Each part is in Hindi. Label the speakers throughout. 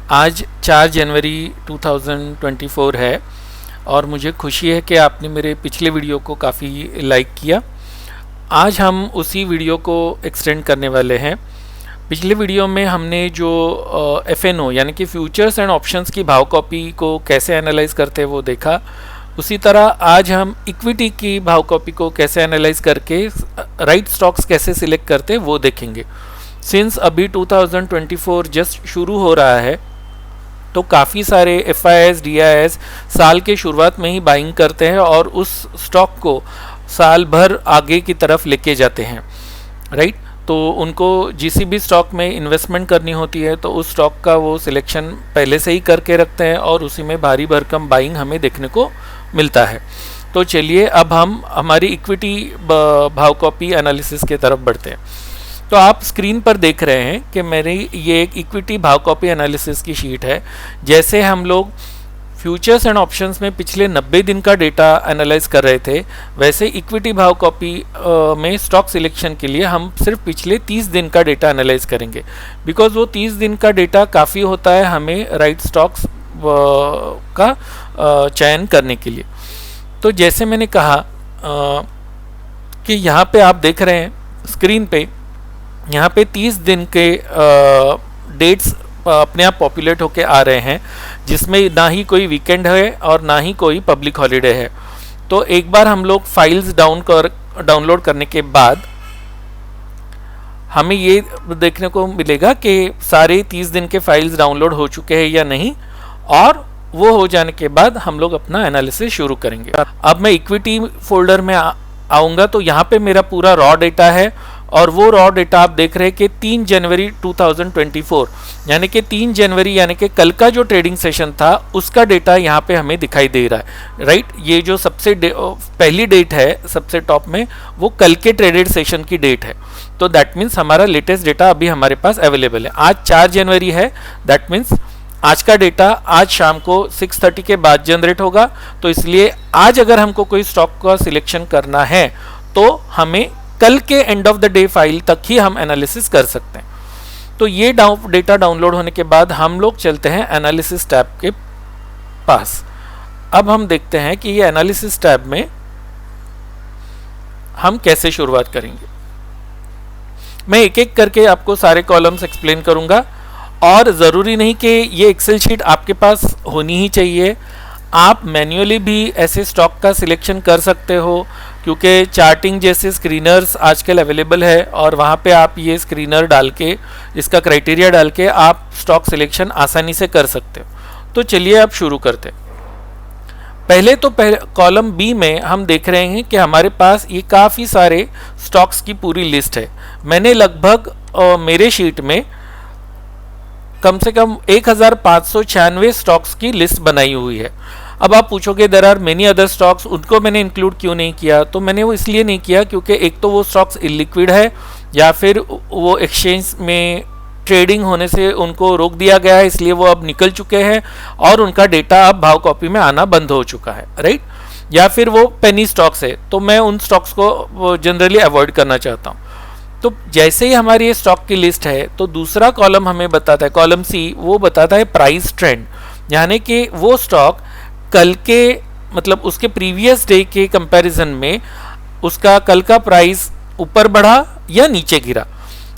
Speaker 1: आज 4 जनवरी 2024 है और मुझे खुशी है कि आपने मेरे पिछले वीडियो को काफ़ी लाइक किया। आज हम उसी वीडियो को एक्सटेंड करने वाले हैं। पिछले वीडियो में हमने जो FNO यानी कि फ्यूचर्स एंड ऑप्शंस की भाव कॉपी को कैसे एनालाइज करते हैं वो देखा। उसी तरह आज हम इक्विटी की भाव कॉपी को कैसे एनालाइज करके राइट स्टॉक्स कैसे सिलेक्ट करते हैं वो देखेंगे। सिंस अभी 2024 जस्ट शुरू हो रहा है तो काफ़ी सारे FIIs DIIs साल के शुरुआत में ही बाइंग करते हैं और उस स्टॉक को साल भर आगे की तरफ लेके जाते हैं, राइट। तो उनको जिस भी स्टॉक में इन्वेस्टमेंट करनी होती है तो उस स्टॉक का वो सिलेक्शन पहले से ही करके रखते हैं और उसी में भारी भरकम बाइंग हमें देखने को मिलता है। तो चलिए अब हम हमारी इक्विटी भाव कॉपी एनालिसिस की तरफ बढ़ते हैं। तो आप स्क्रीन पर देख रहे हैं कि मेरी ये एक इक्विटी भाव कॉपी एनालिसिस की शीट है। जैसे हम लोग फ्यूचर्स एंड ऑप्शंस में पिछले 90 दिन का डेटा एनालाइज कर रहे थे, वैसे इक्विटी भाव कॉपी में स्टॉक सिलेक्शन के लिए हम सिर्फ पिछले 30 दिन का डेटा एनालाइज करेंगे, बिकॉज वो 30 दिन का डेटा काफ़ी होता है हमें राइट स्टॉक्स का चयन करने के लिए। तो जैसे मैंने कहा कि यहाँ पे आप देख रहे हैं स्क्रीन पे, यहाँ पे 30 दिन के डेट्स अपने आप पॉपुलेट होके आ रहे हैं, जिसमें ना ही कोई वीकेंड है और ना ही कोई पब्लिक हॉलीडे है। तो एक बार हम लोग फाइल्स डाउनलोड करने के बाद हमें ये देखने को मिलेगा कि सारे 30 दिन के फाइल्स डाउनलोड हो चुके हैं या नहीं, और वो हो जाने के बाद हम लोग अपना एनालिसिस शुरू करेंगे। अब मैं इक्विटी फोल्डर में आऊँगा तो यहाँ पे मेरा पूरा रॉ डेटा है और वो रॉ डेटा आप देख रहे हैं कि 3 जनवरी 2024 यानी कि 3 जनवरी यानी कि कल का जो ट्रेडिंग सेशन था उसका डेटा यहाँ पे हमें दिखाई दे रहा है, राइट। ये जो सबसे पहली डेट है सबसे टॉप में, वो कल के ट्रेडेड सेशन की डेट है। तो दैट मीन्स हमारा लेटेस्ट डेटा अभी हमारे पास अवेलेबल है। आज 4 जनवरी है, दैट मीन्स आज का डेटा आज शाम को 6:30 के बाद जनरेट होगा। तो इसलिए आज अगर हमको कोई स्टॉक का सिलेक्शन करना है तो हमें कल के end of the day file तक ही हम एनालिसिस कर सकते हैं। तो ये डेटा डाउनलोड होने के बाद हम लोग चलते हैं एनालिसिस टैब के पास। अब हम देखते हैं कि ये एनालिसिस टैब में हम कैसे शुरुआत करेंगे। मैं एक एक करके आपको सारे कॉलम्स एक्सप्लेन करूंगा और ज़रूरी नहीं कि ये एक्सेल शीट आपके पास होनी ही चाहिए। आप मैन्युअली भी ऐसे स्टॉक का सिलेक्शन कर सकते हो, क्योंकि चार्टिंग जैसे स्क्रीनर्स आजकल अवेलेबल है और वहाँ पे आप ये स्क्रीनर डाल के, इसका क्राइटेरिया डाल के आप स्टॉक सिलेक्शन आसानी से कर सकते हो। तो चलिए अब शुरू करते हैं। पहले कॉलम बी में हम देख रहे हैं कि हमारे पास ये काफ़ी सारे स्टॉक्स की पूरी लिस्ट है। मैंने लगभग मेरे शीट में कम से कम 1596 स्टॉक्स की लिस्ट बनाई हुई है। अब आप पूछोगे there are many other stocks, उनको मैंने इंक्लूड क्यों नहीं किया? तो मैंने वो इसलिए नहीं किया क्योंकि एक तो वो स्टॉक्स इलिक्विड है या फिर वो एक्सचेंज में ट्रेडिंग होने से उनको रोक दिया गया है, इसलिए वो अब निकल चुके हैं और उनका डेटा अब भाव कॉपी में आना बंद हो चुका है, राइट। या फिर वो पेनी स्टॉक्स है, तो मैं उन स्टॉक्स को जनरली अवॉइड करना चाहता हूँ। तो जैसे ही हमारी ये स्टॉक की लिस्ट है तो दूसरा कॉलम हमें बताता है, कॉलम सी, वो बताता है प्राइस ट्रेंड, यानी कि वो स्टॉक कल के मतलब उसके प्रीवियस डे के कंपैरिजन में उसका कल का प्राइस ऊपर बढ़ा या नीचे गिरा।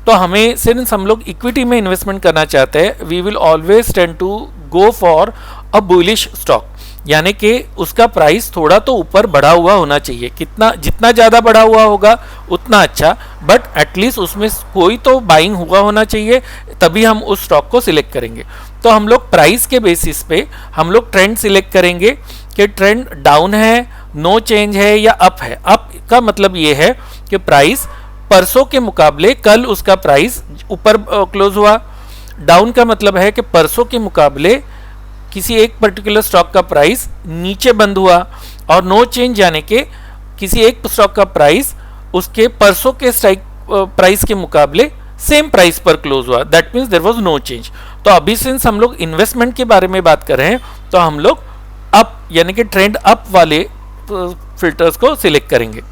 Speaker 1: तो हमें सिंस हम लोग इक्विटी में इन्वेस्टमेंट करना चाहते हैं, we will always tend to go for a bullish stock, यानी कि उसका प्राइस थोड़ा तो ऊपर बढ़ा हुआ होना चाहिए। जितना ज़्यादा बढ़ा हुआ होगा उतना अच्छा, बट एटलीस्ट उसमें कोई तो बाइंग हुआ होना चाहिए, तभी हम उस स्टॉक को सिलेक्ट करेंगे। तो हम लोग प्राइस के बेसिस पे हम लोग ट्रेंड सिलेक्ट करेंगे कि ट्रेंड डाउन है, नो चेंज है या अप है। अप का मतलब ये है कि प्राइस परसों के मुकाबले कल उसका प्राइस ऊपर क्लोज हुआ। डाउन का मतलब है कि परसों के मुकाबले किसी एक पर्टिकुलर स्टॉक का प्राइस नीचे बंद हुआ, और नो चेंज यानी कि किसी एक स्टॉक का प्राइस उसके परसों के स्ट्राइक प्राइस के मुकाबले सेम प्राइस पर क्लोज हुआ, that means there was no change. तो अभी सिंस हम लोग इन्वेस्टमेंट के बारे में बात कर रहे हैं तो हम लोग अप यानी कि ट्रेंड अप वाले फिल्टर्स को सिलेक्ट करेंगे।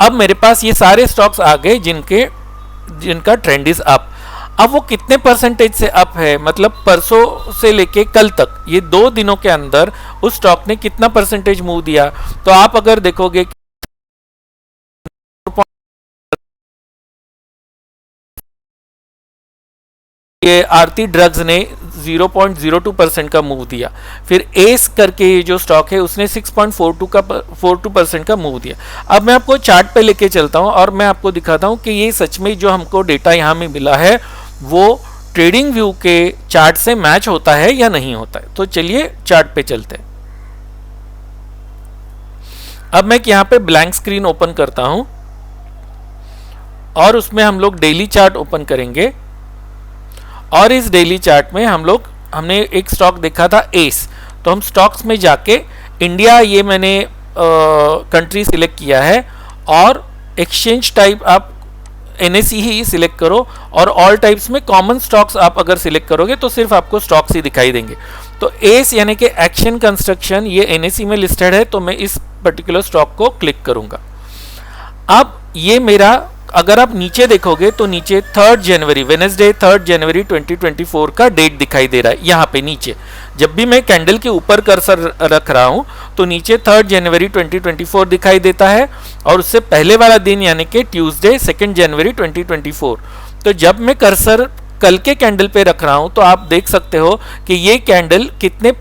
Speaker 1: अब मेरे पास ये सारे स्टॉक्स आ गए जिनका ट्रेंड इज अप। अब वो कितने परसेंटेज से अप है, मतलब परसों से लेके कल तक ये 2 दिनों के अंदर उस स्टॉक ने कितना परसेंटेज मूव दिया। तो आप अगर देखोगे ये आरती ड्रग्स ने 0.02% का मूव दिया। फिर एस करके ये जो स्टॉक है उसने 6.42% का मूव दिया। अब मैं आपको चार्ट पे लेके चलता हूं और मैं आपको दिखाता हूं कि ये सच में जो हमको डेटा यहाँ में मिला है वो ट्रेडिंग व्यू के चार्ट से मैच होता है या नहीं होता है। तो चलिए चार्ट पे चलते हैं। अब मैं यहाँ पे ब्लैंक स्क्रीन ओपन करता हूं और उसमें हम लोग डेली चार्ट ओपन करेंगे और इस डेली चार्ट में हमने एक स्टॉक देखा था एस। तो हम स्टॉक्स में जाके इंडिया ये मैंने कंट्री सिलेक्ट किया है और एक्सचेंज टाइप आप NSE ही सिलेक्ट करो और ऑल टाइप्स में कॉमन स्टॉक्स आप अगर सिलेक्ट करोगे तो सिर्फ आपको स्टॉक्स ही दिखाई देंगे। तो एस यानी कि एक्शन कंस्ट्रक्शन ये NSE में लिस्टेड है, तो मैं इस पर्टिकुलर स्टॉक को क्लिक करूंगा। अब ये मेरा अगर आप नीचे देखोगे तो नीचे 3 जनवरी वेडनेसडे 3 जनवरी 2024 का डेट दिखाई दे रहा है। यहाँ पे नीचे जब भी मैं कैंडल के ऊपर कर्सर रख रहा हूँ तो नीचे 3 जनवरी 2024 दिखाई देता है और उससे पहले वाला दिन यानी कि ट्यूसडे 2 जनवरी 2024। तो जब मैं कर्सर कल के कैंडल पे रख रहा हूँ तो आप देख सकते हो कि ये कैंडल कितने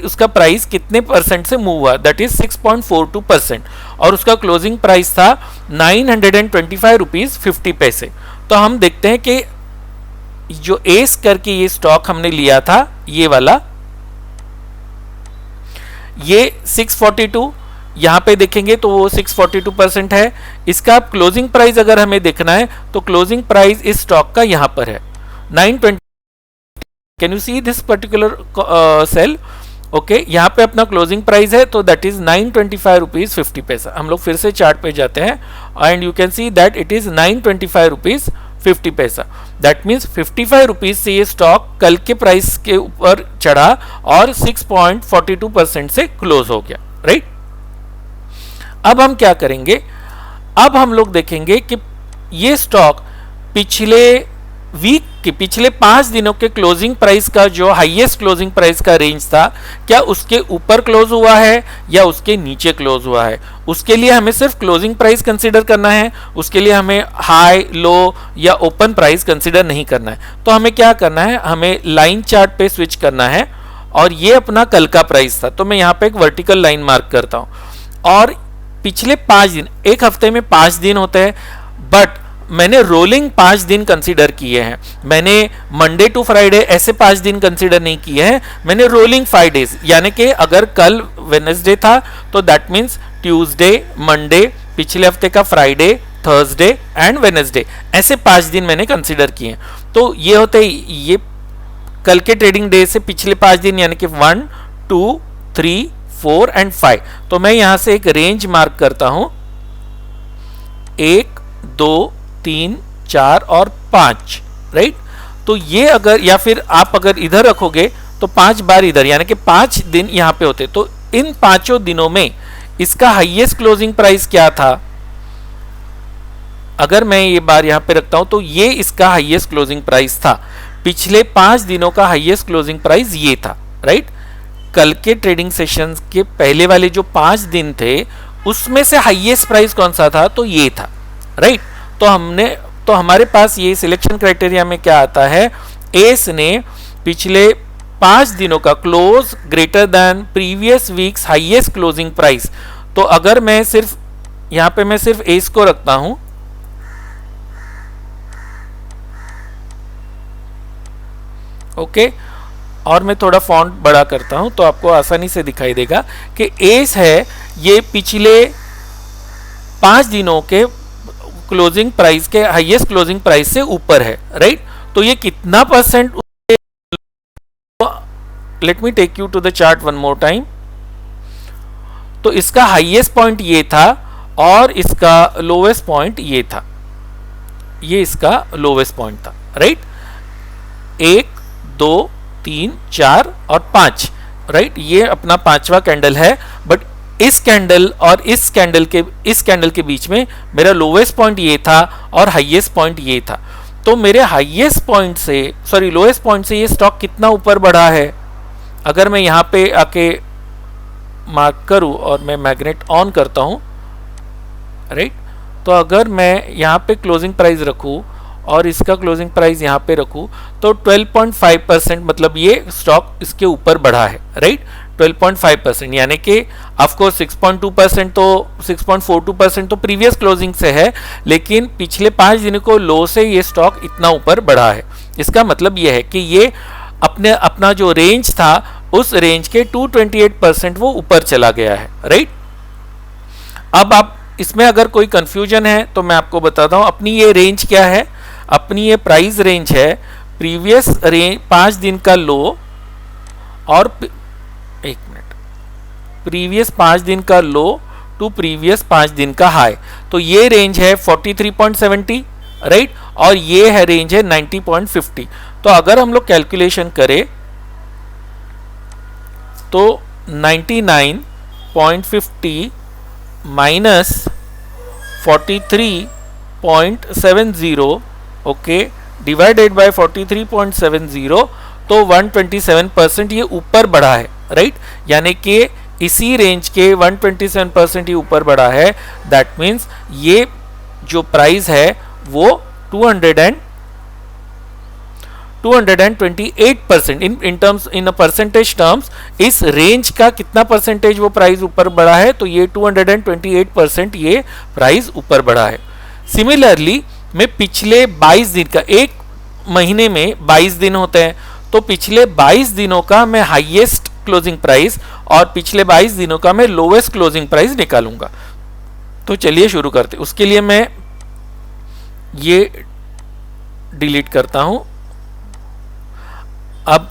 Speaker 1: उसका प्राइस कितने परसेंट से मूव हुआ, दैट इज 6.42% और उसका क्लोजिंग प्राइस था 925 रुपीज 50 पैसे। तो हम देखते हैं कि जो एस करके ये स्टॉक हमने लिया था ये वाला, ये 642 यहां पे देखेंगे तो वो 642% है। इसका आप क्लोजिंग प्राइस अगर हमें देखना है तो क्लोजिंग प्राइस इस स्टॉक का यहां पर है 920। Can you see this particular cell? Okay, यहाँ पे अपना क्लोजिंग प्राइस है तो दैट इज 925 रुपीज 50 पैसा। हम लोग फिर से चार्ट पे जाते हैं and you can see that it is 925 rupees 50 पैसा। दैट मीन्स 55 रुपीज से ये स्टॉक कल के प्राइस के ऊपर चढ़ा और 6.42% से क्लोज हो गया, राइट। अब हम क्या करेंगे, अब हम लोग देखेंगे कि ये स्टॉक पिछले 5 दिनों के क्लोजिंग प्राइस का जो हाईएस्ट क्लोजिंग प्राइस का रेंज था क्या उसके ऊपर क्लोज हुआ है या उसके नीचे क्लोज हुआ है। उसके लिए हमें सिर्फ क्लोजिंग प्राइस कंसीडर करना है, उसके लिए हमें हाई लो या ओपन प्राइस कंसीडर नहीं करना है। तो हमें क्या करना है, हमें लाइन चार्ट पे स्विच करना है और ये अपना कल का प्राइस था। तो मैं यहाँ पे एक वर्टिकल लाइन मार्क करता हूँ और पिछले 5 दिन, एक हफ्ते में 5 दिन होते हैं बट मैंने रोलिंग 5 दिन कंसीडर किए हैं। मैंने मंडे टू फ्राइडे ऐसे 5 दिन कंसीडर नहीं किए हैं, मैंने रोलिंग 5 डेज यानी कि अगर कल वेडनेसडे था तो दैट मीन्स ट्यूसडे, मंडे, पिछले हफ्ते का फ्राइडे, थर्सडे एंड वेडनेसडे, ऐसे 5 दिन मैंने कंसीडर किए हैं। तो ये होते ये कल के ट्रेडिंग डे से पिछले 5 दिन यानी कि 1, 2, 3, 4 एंड 5। तो मैं यहां से एक रेंज मार्क करता हूं 1, 2, 3, 4 और 5, राइट। तो ये अगर या फिर आप अगर इधर रखोगे तो 5 बार इधर यानी कि 5 दिन यहां पे होते। तो इन 5 दिनों में इसका हाईएस्ट क्लोजिंग प्राइस क्या था, अगर मैं ये बार यहां पे रखता हूं तो ये इसका हाईएस्ट क्लोजिंग प्राइस था। पिछले 5 दिनों का हाईएस्ट क्लोजिंग प्राइस ये था, राइट। कल के ट्रेडिंग सेशंस के पहले वाले जो 5 दिन थे उसमें से हाईएस्ट प्राइस कौन सा था, तो ये था, राइट। तो हमारे पास ये सिलेक्शन क्राइटेरिया में क्या आता है, एस ने पिछले 5 दिनों का close greater than previous weeks highest closing price. तो अगर मैं सिर्फ यहां पे मैं सिर्फ एस को रखता हूं, ओके, और मैं थोड़ा फॉन्ट बड़ा करता हूं तो आपको आसानी से दिखाई देगा कि एस है ये पिछले 5 दिनों के क्लोजिंग प्राइस के हाईएस्ट क्लोजिंग प्राइस से ऊपर है, राइट। तो ये कितना percent, let me take you to the chart one more time. तो इसका हाईएस्ट पॉइंट ये था और इसका लोवेस्ट पॉइंट ये था, ये इसका लोवेस्ट पॉइंट था, राइट। 1, 2, 3, 4 और 5, राइट। ये अपना 5वां कैंडल है बट इस कैंडल और इस कैंडल के बीच में मेरा लोवेस्ट पॉइंट ये था और हाईएस्ट पॉइंट ये था। तो मेरे हाईएस्ट पॉइंट से सॉरी लोएस्ट पॉइंट से ये स्टॉक कितना ऊपर बढ़ा है, अगर मैं यहाँ पे आके मार्क करूँ और मैं मैग्नेट ऑन करता हूँ, राइट, तो अगर मैं यहाँ पे क्लोजिंग प्राइस रखूँ और इसका क्लोजिंग प्राइस यहाँ पे रखूँ तो 12.5% मतलब ये स्टॉक इसके ऊपर बढ़ा है, राइट, 12.5%, यानी कि ऑफकोर्स 6.2% तो 6.42% तो प्रीवियस क्लोजिंग से है, लेकिन पिछले 5 दिनों को लो से ये स्टॉक इतना ऊपर बढ़ा है। इसका मतलब ये है कि ये अपना जो रेंज था उस रेंज के 228% वो ऊपर चला गया है, राइट। अब आप इसमें अगर कोई कंफ्यूजन है तो मैं आपको बताता हूँ अपनी ये रेंज क्या है। अपनी ये प्राइस रेंज है प्रीवियस रेंज 5 दिन का लो और प्रीवियस 5 दिन का लो टू प्रीवियस 5 दिन का हाई, तो ये रेंज है 43.70, राइट, और ये है रेंज है 90.50। तो अगर हम लोग कैलकुलेशन करें तो 99.50 माइनस 43.70, ओके, डिवाइडेड बाय 43.70, तो 127% ये ऊपर बढ़ा है, राइट, यानी कि इसी रेंज के 127% ये ऊपर बढ़ा है। दैट मीन्स ये जो प्राइस है वो 228% इन परसेंटेज टर्म्स, इस रेंज का कितना परसेंटेज वो प्राइस ऊपर बढ़ा है, तो ये 228% ये प्राइस ऊपर बढ़ा है। सिमिलरली मैं पिछले 22 दिन का, एक महीने में 22 दिन होते हैं, तो पिछले 22 दिनों का मैं हाईएस्ट क्लोजिंग प्राइस और पिछले 22 दिनों का मैं लोवेस्ट क्लोजिंग प्राइस निकालूंगा। तो चलिए शुरू करते। उसके लिए मैं ये डिलीट करता हूं। अब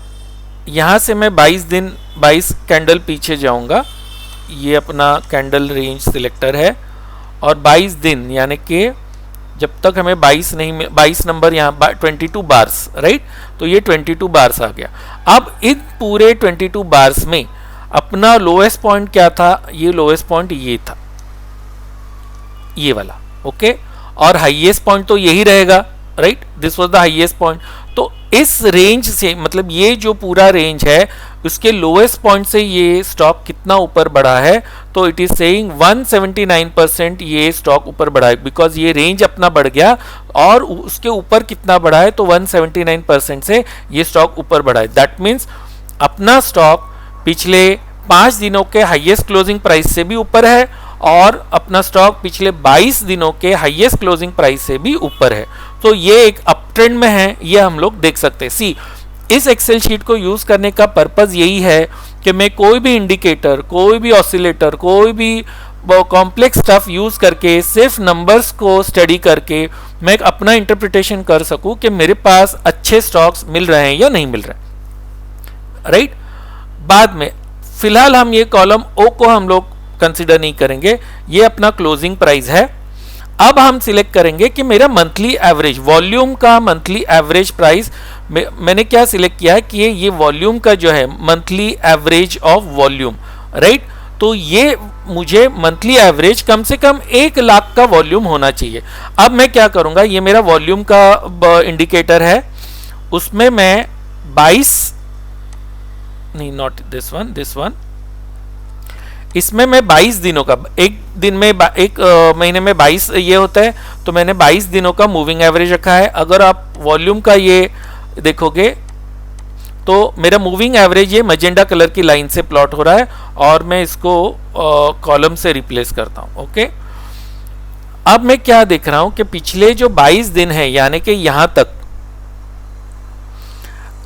Speaker 1: यहां से मैं 22 कैंडल पीछे जाऊंगा। ये अपना कैंडल रेंज सिलेक्टर है और 22 दिन यानी कि जब तक हमें 22 नंबर यहाँ 22 बार्स, राइट, तो ये 22 बार्स आ गया। अब इन पूरे 22 बार्स में अपना लोएस्ट पॉइंट क्या था, ये लोएस्ट पॉइंट ये था, ये वाला, ओके, और हाईएस्ट पॉइंट तो यही रहेगा, right, this was the highest point. तो इस रेंज से मतलब ये जो पूरा रेंज है उसके लोएस्ट पॉइंट से ये स्टॉक कितना ऊपर बढ़ा है, तो इट इज सेइंग 179% ये स्टॉक ऊपर बढ़ा है, बिकॉज ये रेंज अपना बढ़ गया और उसके ऊपर कितना बढ़ा है, तो 179% से ये स्टॉक ऊपर बढ़ा है। दैट मीन्स अपना स्टॉक पिछले 5 दिनों के हाईएस्ट क्लोजिंग प्राइस से भी ऊपर है और अपना स्टॉक पिछले 22 दिनों के हाईएस्ट क्लोजिंग प्राइस से भी ऊपर है। तो ये एक अप ट्रेंड में है, ये हम लोग देख सकते हैं। सी, इस एक्सेल शीट को यूज करने का पर्पस यही है कि मैं कोई भी इंडिकेटर, कोई भी ऑसिलेटर, कोई भी कॉम्प्लेक्स स्टफ यूज करके सिर्फ नंबर्स को स्टडी करके मैं अपना इंटरप्रिटेशन कर सकूं कि मेरे पास अच्छे स्टॉक्स मिल रहे हैं या नहीं मिल रहे हैं, राइट। बाद में फिलहाल हम ये कॉलम ओ को हम लोग कंसिडर नहीं करेंगे, ये अपना क्लोजिंग प्राइस है। अब हम सिलेक्ट करेंगे कि मेरा मंथली एवरेज वॉल्यूम का मंथली एवरेज प्राइस मैंने क्या सिलेक्ट किया है कि ये वॉल्यूम का जो है monthly average of volume, right, तो ये मुझे मंथली एवरेज कम से कम 1 लाख का वॉल्यूम होना चाहिए। अब मैं क्या करूंगा, ये मेरा वॉल्यूम का इंडिकेटर है, उसमें मैं 22 नहीं, नॉट दिस वन, इसमें मैं 22 दिनों का, एक दिन में एक महीने में 22 ये होता है, तो मैंने 22 दिनों का मूविंग एवरेज रखा है। अगर आप वॉल्यूम का ये देखोगे तो मेरा मूविंग एवरेज ये मैजेंडा कलर की लाइन से प्लॉट हो रहा है और मैं इसको कॉलम से रिप्लेस करता हूं, ओके। अब मैं क्या देख रहा हूं कि पिछले जो 22 दिन है यानी कि यहां तक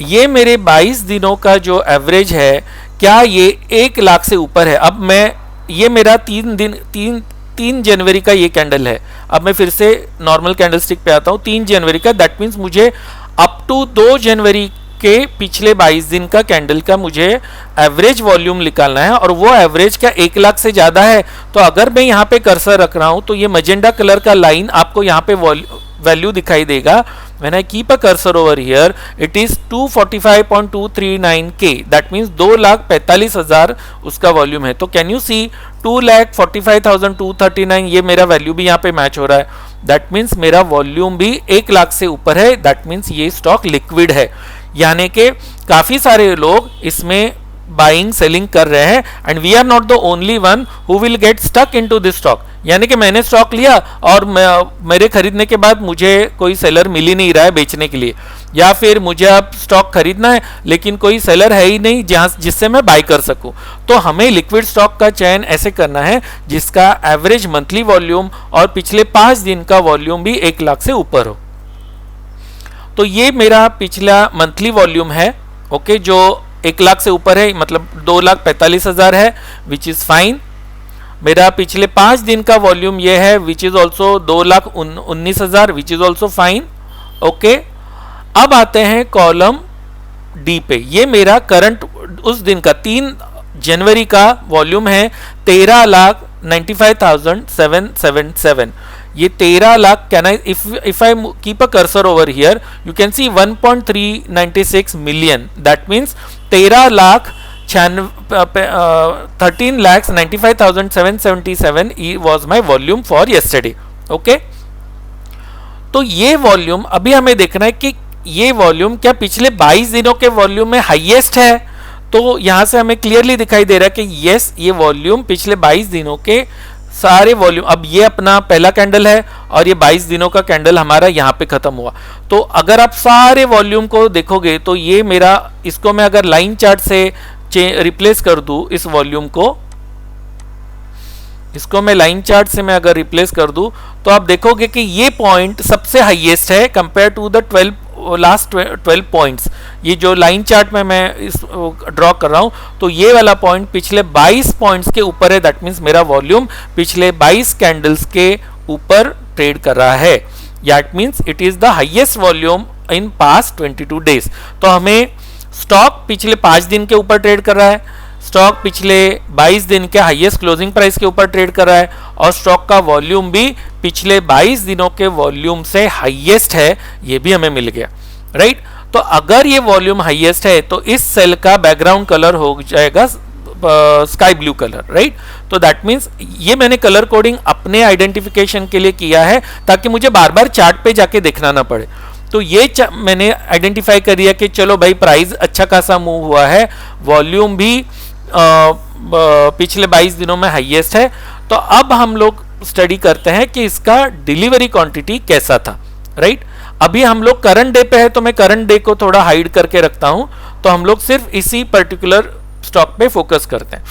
Speaker 1: ये मेरे 22 दिनों का जो एवरेज है क्या ये 1 लाख से ऊपर है। अब मैं ये मेरा 3 जनवरी का ये कैंडल है। अब मैं फिर से नॉर्मल कैंडलस्टिक पे आता हूं, 3 जनवरी का, दैट मीन्स मुझे अप टू 2 जनवरी के पिछले 22 दिन का कैंडल का मुझे एवरेज वॉल्यूम निकालना है और वो एवरेज क्या 1 लाख से ज्यादा है। तो अगर मैं यहाँ पे कर्सर रख रहा हूं तो ये मैजेंडा कलर का लाइन आपको यहाँ पे वैल्यू दिखाई देगा। When I keep a cursor over here, it is 245.239K. That means 2,45,000 उसका वॉल्यूम है। तो कैन यू सी 2,45,239 ये मेरा वैल्यू भी यहाँ पे मैच हो रहा है। दैट मीन्स मेरा वॉल्यूम भी 1 लाख से ऊपर है, दैट मीन्स ये स्टॉक लिक्विड है, यानी कि काफी सारे लोग इसमें बाइंग सेलिंग कर रहे हैं and we are not the only one who will get stuck into this stock. यानी कि मैंने स्टॉक लिया और मेरे खरीदने के बाद मुझे कोई सेलर मिल ही नहीं रहा है बेचने के लिए, या फिर मुझे अब स्टॉक खरीदना है लेकिन कोई सेलर है ही नहीं जिससे मैं बाई कर सकूं। तो हमें लिक्विड स्टॉक का चयन ऐसे करना है जिसका एवरेज मंथली वॉल्यूम और पिछले 5 दिन का वॉल्यूम भी 1 लाख से ऊपर हो। तो ये मेरा पिछला मंथली वॉल्यूम है, ओके, जो 1 लाख से ऊपर है, मतलब 2,45,000 है, विच इज फाइन। मेरा पिछले 5 दिन का वॉल्यूम ये है, which is also 2,19,000, which is also fine, okay. अब आते हैं कॉलम डी पे। ये मेरा करंट उस दिन का 3 जनवरी का वॉल्यूम है 13,95,777। ये 13 lakh, can I if I keep a cursor over here you can see 1.396 million, that means 13,95,777 was my volume for yesterday, okay। तो ये वॉल्यूम अभी हमें देखना है कि ये वॉल्यूम क्या पिछले 22 दिनों के वॉल्यूम में हाईएस्ट है। तो यहां से हमें क्लियरली दिखाई दे रहा है कि यस, ये वॉल्यूम पिछले 22 दिनों के सारे वॉल्यूम, अब ये अपना पहला कैंडल है और ये 22 दिनों का कैंडल हमारा यहाँ पे खत्म हुआ। तो अगर आप सारे वॉल्यूम को देखोगे तो ये मेरा, इसको मैं अगर लाइन चार्ट से रिप्लेस कर दूं, इस वॉल्यूम को, इसको मैं लाइन चार्ट से मैं अगर रिप्लेस कर दूं तो आप देखोगे कि ये पॉइंट सबसे हाईएस्ट है compare to the last 12 points. ये जो लाइन चार्ट में मैं इस ड्रॉ कर रहा हूं तो ये वाला पॉइंट पिछले 22 पॉइंट्स के ऊपर है, दैट मीन्स मेरा वॉल्यूम पिछले 22 कैंडल्स के ऊपर ट्रेड कर रहा है, that means it is the highest volume in past 22 days. तो हमें स्टॉक पिछले 5 दिन के ऊपर ट्रेड कर रहा है, स्टॉक पिछले 22 दिन के हाईएस्ट क्लोजिंग प्राइस के ऊपर ट्रेड कर रहा है और स्टॉक का वॉल्यूम भी पिछले 22 दिनों के वॉल्यूम से हाईएस्ट है, ये भी हमें मिल गया, राइट। तो अगर ये वॉल्यूम हाईएस्ट है तो इस सेल का बैकग्राउंड कलर हो जाएगा स्काई ब्लू कलर, राइट। तो दैट मीन्स ये मैंने कलर कोडिंग अपने आइडेंटिफिकेशन के लिए किया है ताकि मुझे बार बार चार्ट पे जाके देखना ना पड़े। तो ये मैंने आइडेंटिफाई कर दिया कि चलो भाई प्राइस अच्छा खासा मूव हुआ है, वॉल्यूम भी पिछले 22 दिनों में हाईएस्ट है। तो अब हम लोग स्टडी करते हैं कि इसका डिलीवरी क्वांटिटी कैसा था, राइट। अभी हम लोग करंट डे पे है तो मैं करंट डे को थोड़ा हाइड करके रखता हूं, तो हम लोग सिर्फ इसी पर्टिकुलर स्टॉक पे फोकस करते हैं।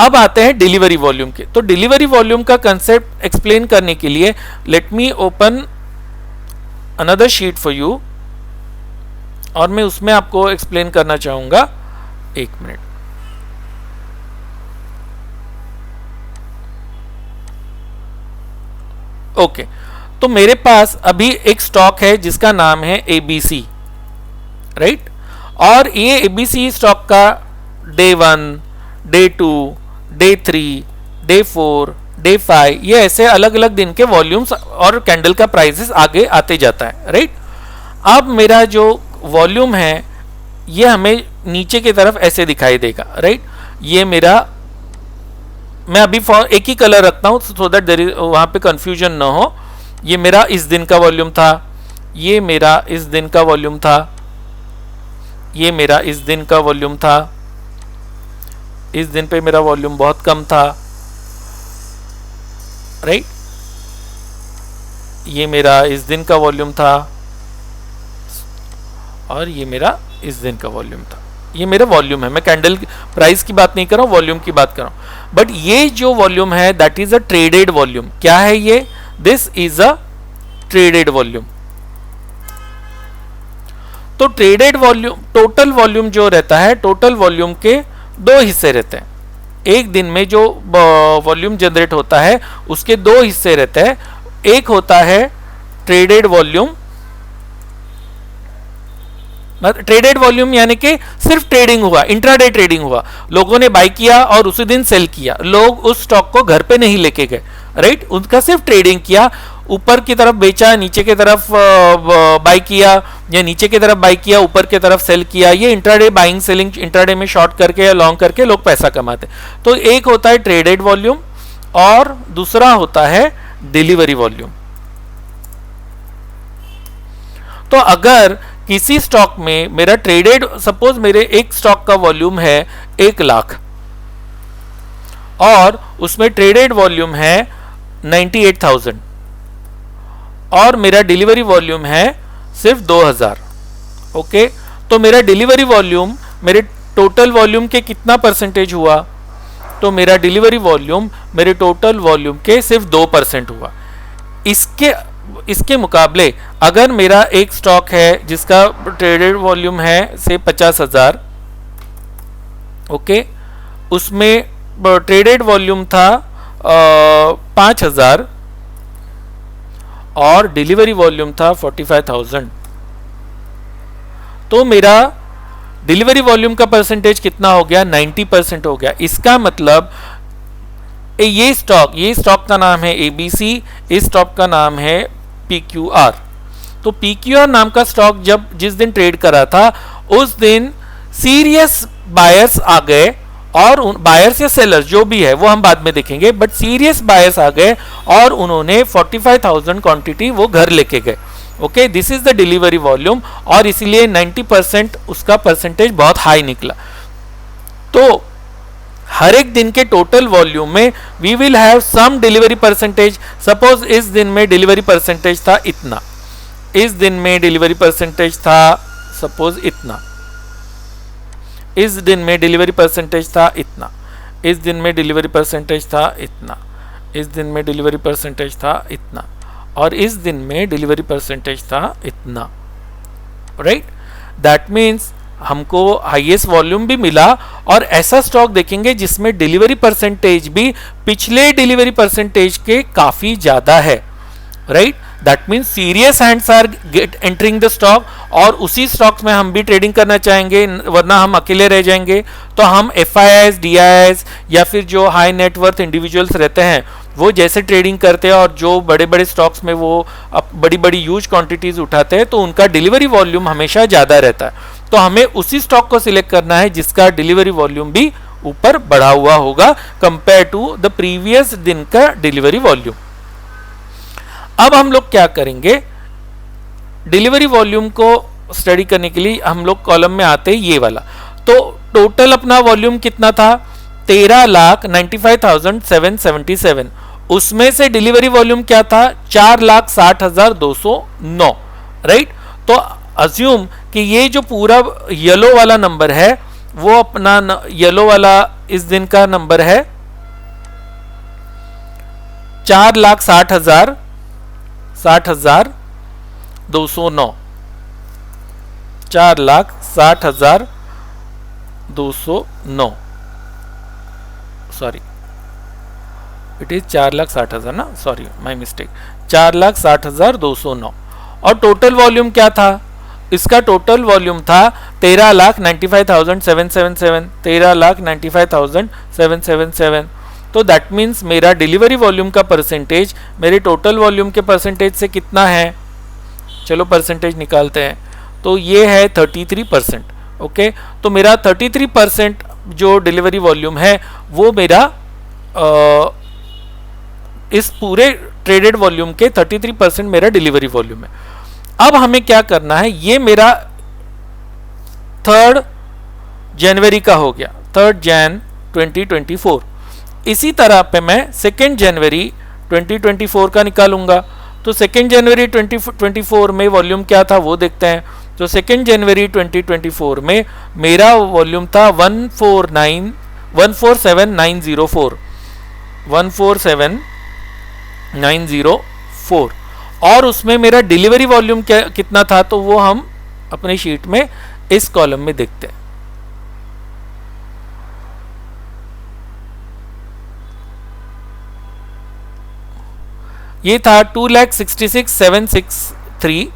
Speaker 1: अब आते हैं डिलीवरी वॉल्यूम के। तो डिलीवरी वॉल्यूम का कंसेप्ट एक्सप्लेन करने के लिए let me open another sheet for you और मैं उसमें आपको एक्सप्लेन करना चाहूंगा। 1 मिनट। ओके, तो मेरे पास अभी एक स्टॉक है जिसका नाम है ABC, राइट। और ये ABC स्टॉक का day 1, day 2, day 3, day 4, day 5 ये ऐसे अलग अलग दिन के वॉल्यूम्स और कैंडल का प्राइसेस आगे आते जाता है, राइट। अब मेरा जो वॉल्यूम है ये हमें नीचे की तरफ ऐसे दिखाई देगा, राइट। ये मेरा, मैं अभी एक ही कलर रखता हूं सो दैट देयर इज वहां पे कंफ्यूजन ना हो। ये मेरा इस दिन का वॉल्यूम था, ये मेरा इस दिन का वॉल्यूम था, ये मेरा इस दिन का वॉल्यूम था, इस दिन पे मेरा वॉल्यूम बहुत कम था, राइट। ये मेरा इस दिन का वॉल्यूम था और ये मेरा इस दिन का वॉल्यूम था। ये मेरा वॉल्यूम है, मैं कैंडल प्राइस की बात नहीं कर रहा हूं, वॉल्यूम की बात कर रहा हूं। बट ये जो वॉल्यूम है that is a traded volume. क्या है ये? This is a traded volume. तो ट्रेडेड वॉल्यूम, टोटल वॉल्यूम जो रहता है, टोटल वॉल्यूम के 2 हिस्से रहते हैं। एक दिन में जो वॉल्यूम जनरेट होता है उसके 2 हिस्से रहते हैं। एक होता है ट्रेडेड वॉल्यूम, ट्रेडेड वॉल्यूम यानी कि सिर्फ ट्रेडिंग हुआ, इंट्राडे ट्रेडिंग हुआ, लोगों ने बाई किया और उसी दिन सेल किया, लोग उस स्टॉक को घर पे नहीं लेके गए, राइट। उनका सिर्फ ट्रेडिंग किया, ऊपर की तरफ बेचा, नीचे की तरफ बाई किया, या नीचे की तरफ बाई किया, ऊपर की तरफ सेल किया। ये इंट्राडे बाइंग सेलिंग, इंट्राडे में शॉर्ट करके या लॉन्ग करके लोग पैसा कमाते। तो एक होता है ट्रेडेड वॉल्यूम और दूसरा होता है डिलीवरी वॉल्यूम। तो अगर किसी स्टॉक में मेरा ट्रेडेड, सपोज मेरे एक स्टॉक का वॉल्यूम है 1,00,000 और उसमें ट्रेडेड वॉल्यूम है 98,000 और मेरा डिलीवरी वॉल्यूम है सिर्फ 2,000, ओके, तो मेरा डिलीवरी वॉल्यूम मेरे टोटल वॉल्यूम के कितना परसेंटेज हुआ? तो मेरा डिलीवरी वॉल्यूम मेरे टोटल वॉल्यूम के सिर्फ 2% हुआ। इसके मुकाबले अगर मेरा एक स्टॉक है जिसका ट्रेडेड वॉल्यूम है से 50,000, ओके, उसमें ट्रेडेड वॉल्यूम था 5,000 और डिलीवरी वॉल्यूम था 45,000, तो मेरा डिलीवरी वॉल्यूम का परसेंटेज कितना हो गया? 90% हो गया। इसका मतलब ये स्टॉक का नाम है ABC, इस स्टॉक का नाम है PQR। तो PQR नाम का स्टॉक जिस दिन ट्रेड करा था उस दिन सीरियस बायर्स आ गए, और बायर्स या सेलर्स जो भी है वो हम बाद में देखेंगे, बट सीरियस बायर्स आ गए और उन्होंने 45,000 क्वांटिटी वो घर लेके गए। Okay, this is the delivery volume, और इसीलिए 90% उसका परसेंटेज बहुत हाई निकला। तो हर एक दिन के टोटल वॉल्यूम में we will have some delivery percentage. Suppose इस दिन में डिलीवरी परसेंटेज था इतना, इस दिन में डिलीवरी परसेंटेज था सपोज इतना, इस दिन में डिलीवरी परसेंटेज था इतना, इस दिन में डिलीवरी परसेंटेज था इतना, इस दिन में डिलीवरी परसेंटेज था इतना, और इस दिन में डिलीवरी परसेंटेज था इतना, राइट। दैट मीन्स हमको हाईएस्ट वॉल्यूम भी मिला, और ऐसा स्टॉक देखेंगे जिसमें डिलीवरी परसेंटेज भी पिछले डिलीवरी परसेंटेज के काफी ज्यादा है, right. That means serious hands are entering the stock, और उसी स्टॉक्स में हम भी ट्रेडिंग करना चाहेंगे, वरना हम अकेले रह जाएंगे। तो हम FIIs, DIIs या फिर जो हाई नेटवर्थ इंडिविजुअल्स रहते हैं वो जैसे ट्रेडिंग करते हैं और जो बड़े बड़े स्टॉक्स में वो बड़ी बड़ी ह्यूज क्वांटिटीज उठाते हैं, तो उनका डिलीवरी वॉल्यूम हमेशा ज़्यादा रहता है। तो हमें उसी स्टॉक को सिलेक्ट करना है जिसका डिलीवरी वॉल्यूम भी ऊपर बढ़ा हुआ होगा कंपेयर टू द प्रीवियस दिन का डिलीवरी वॉल्यूम। अब हम लोग क्या करेंगे, डिलीवरी वॉल्यूम को स्टडी करने के लिए हम लोग कॉलम में आते हैं ये वाला। तो टोटल अपना वॉल्यूम कितना था? 13,95,777। उसमें से डिलीवरी वॉल्यूम क्या था? 4,60,209, राइट। तो अज्यूम कि ये जो पूरा येलो वाला नंबर है वो अपना येलो वाला इस दिन का नंबर है 4,60,209, 4,60,209, सॉरी इट इज 4,60,000 ना, सॉरी माय मिस्टेक, 4,60,209। और टोटल वॉल्यूम क्या था? इसका टोटल वॉल्यूम था 13,95,777, 13,95,777। तो दैट मीन्स मेरा डिलीवरी वॉल्यूम का परसेंटेज मेरे टोटल वॉल्यूम के परसेंटेज से कितना है? चलो परसेंटेज निकालते हैं। तो ये है 33%, ओके। तो मेरा 33% जो डिलीवरी वॉल्यूम है वो मेरा इस पूरे ट्रेडेड वॉल्यूम के 33% मेरा डिलीवरी वॉल्यूम है। अब हमें क्या करना है, ये मेरा 3 जनवरी का हो गया, 3 जैन 2024। इसी तरह पे मैं 2 जनवरी 2024 का निकालूंगा। तो 2 जनवरी 2024 में वॉल्यूम क्या था वो देखते हैं। तो 2 जनवरी 2024 में मेरा वॉल्यूम था 147,904, 147,904, और उसमें मेरा डिलीवरी वॉल्यूम कितना था? तो वो हम अपनी शीट में इस कॉलम में देखते हैं। ये था 2,66,763,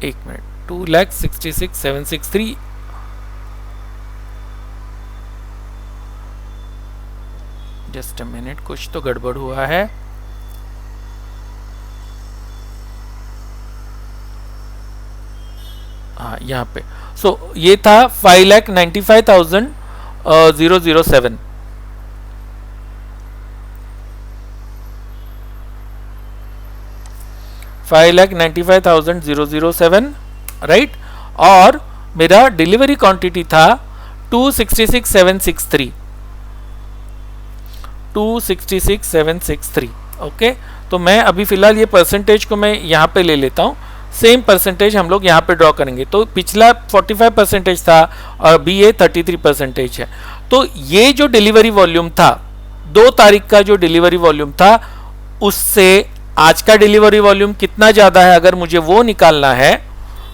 Speaker 1: एक मिनट, 2,66,763, जस्ट अ मिनट, कुछ तो गड़बड़ हुआ है। हाँ यहाँ पे, सो ये था 5,95,007। 5,95,007, राइट। और मेरा डिलीवरी क्वांटिटी था 266,763, 266,763। ओके, तो मैं अभी फिलहाल ये परसेंटेज को मैं यहाँ पे ले लेता हूँ, सेम परसेंटेज हम लोग यहाँ पे ड्रॉ करेंगे। तो पिछला 45% था और अभी ये 33% है। तो ये जो डिलीवरी वॉल्यूम था, 2 तारीख का जो डिलीवरी वॉल्यूम था, उससे आज का डिलीवरी वॉल्यूम कितना ज़्यादा है, अगर मुझे वो निकालना है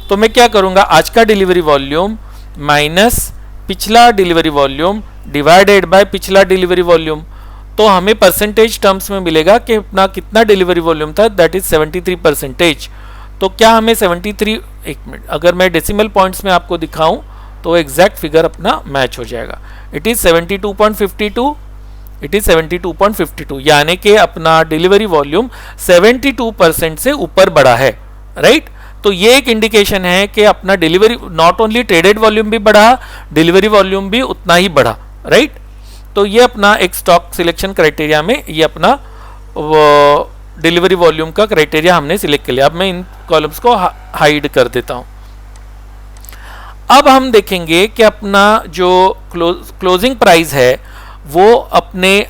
Speaker 1: तो मैं क्या करूँगा, आज का डिलीवरी वॉल्यूम माइनस पिछला डिलीवरी वॉल्यूम डिवाइडेड बाय पिछला डिलीवरी वॉल्यूम। तो हमें परसेंटेज टर्म्स में मिलेगा कि अपना कितना डिलीवरी वॉल्यूम था, दैट इज 73%। तो क्या हमें 73, एक मिनट, अगर मैं डेसिमल पॉइंट्स में आपको दिखाऊं तो एग्जैक्ट फिगर अपना मैच हो जाएगा। इट इज 72.52, इट इज 72.52, यानी कि अपना डिलीवरी वॉल्यूम 72% से ऊपर बढ़ा है, राइट। तो ये एक इंडिकेशन है कि अपना delivery, not only traded volume भी बढ़ा, डिलीवरी वॉल्यूम भी उतना ही बढ़ा, राइट। तो ये अपना एक स्टॉक सिलेक्शन क्राइटेरिया में ये अपना डिलीवरी वॉल्यूम का क्राइटेरिया हमने सिलेक्ट कर लिया। अब मैं इन कॉलम्स को हाइड कर देता हूं। अब हम देखेंगे कि अपना जो क्लोजिंग प्राइस है वो अपने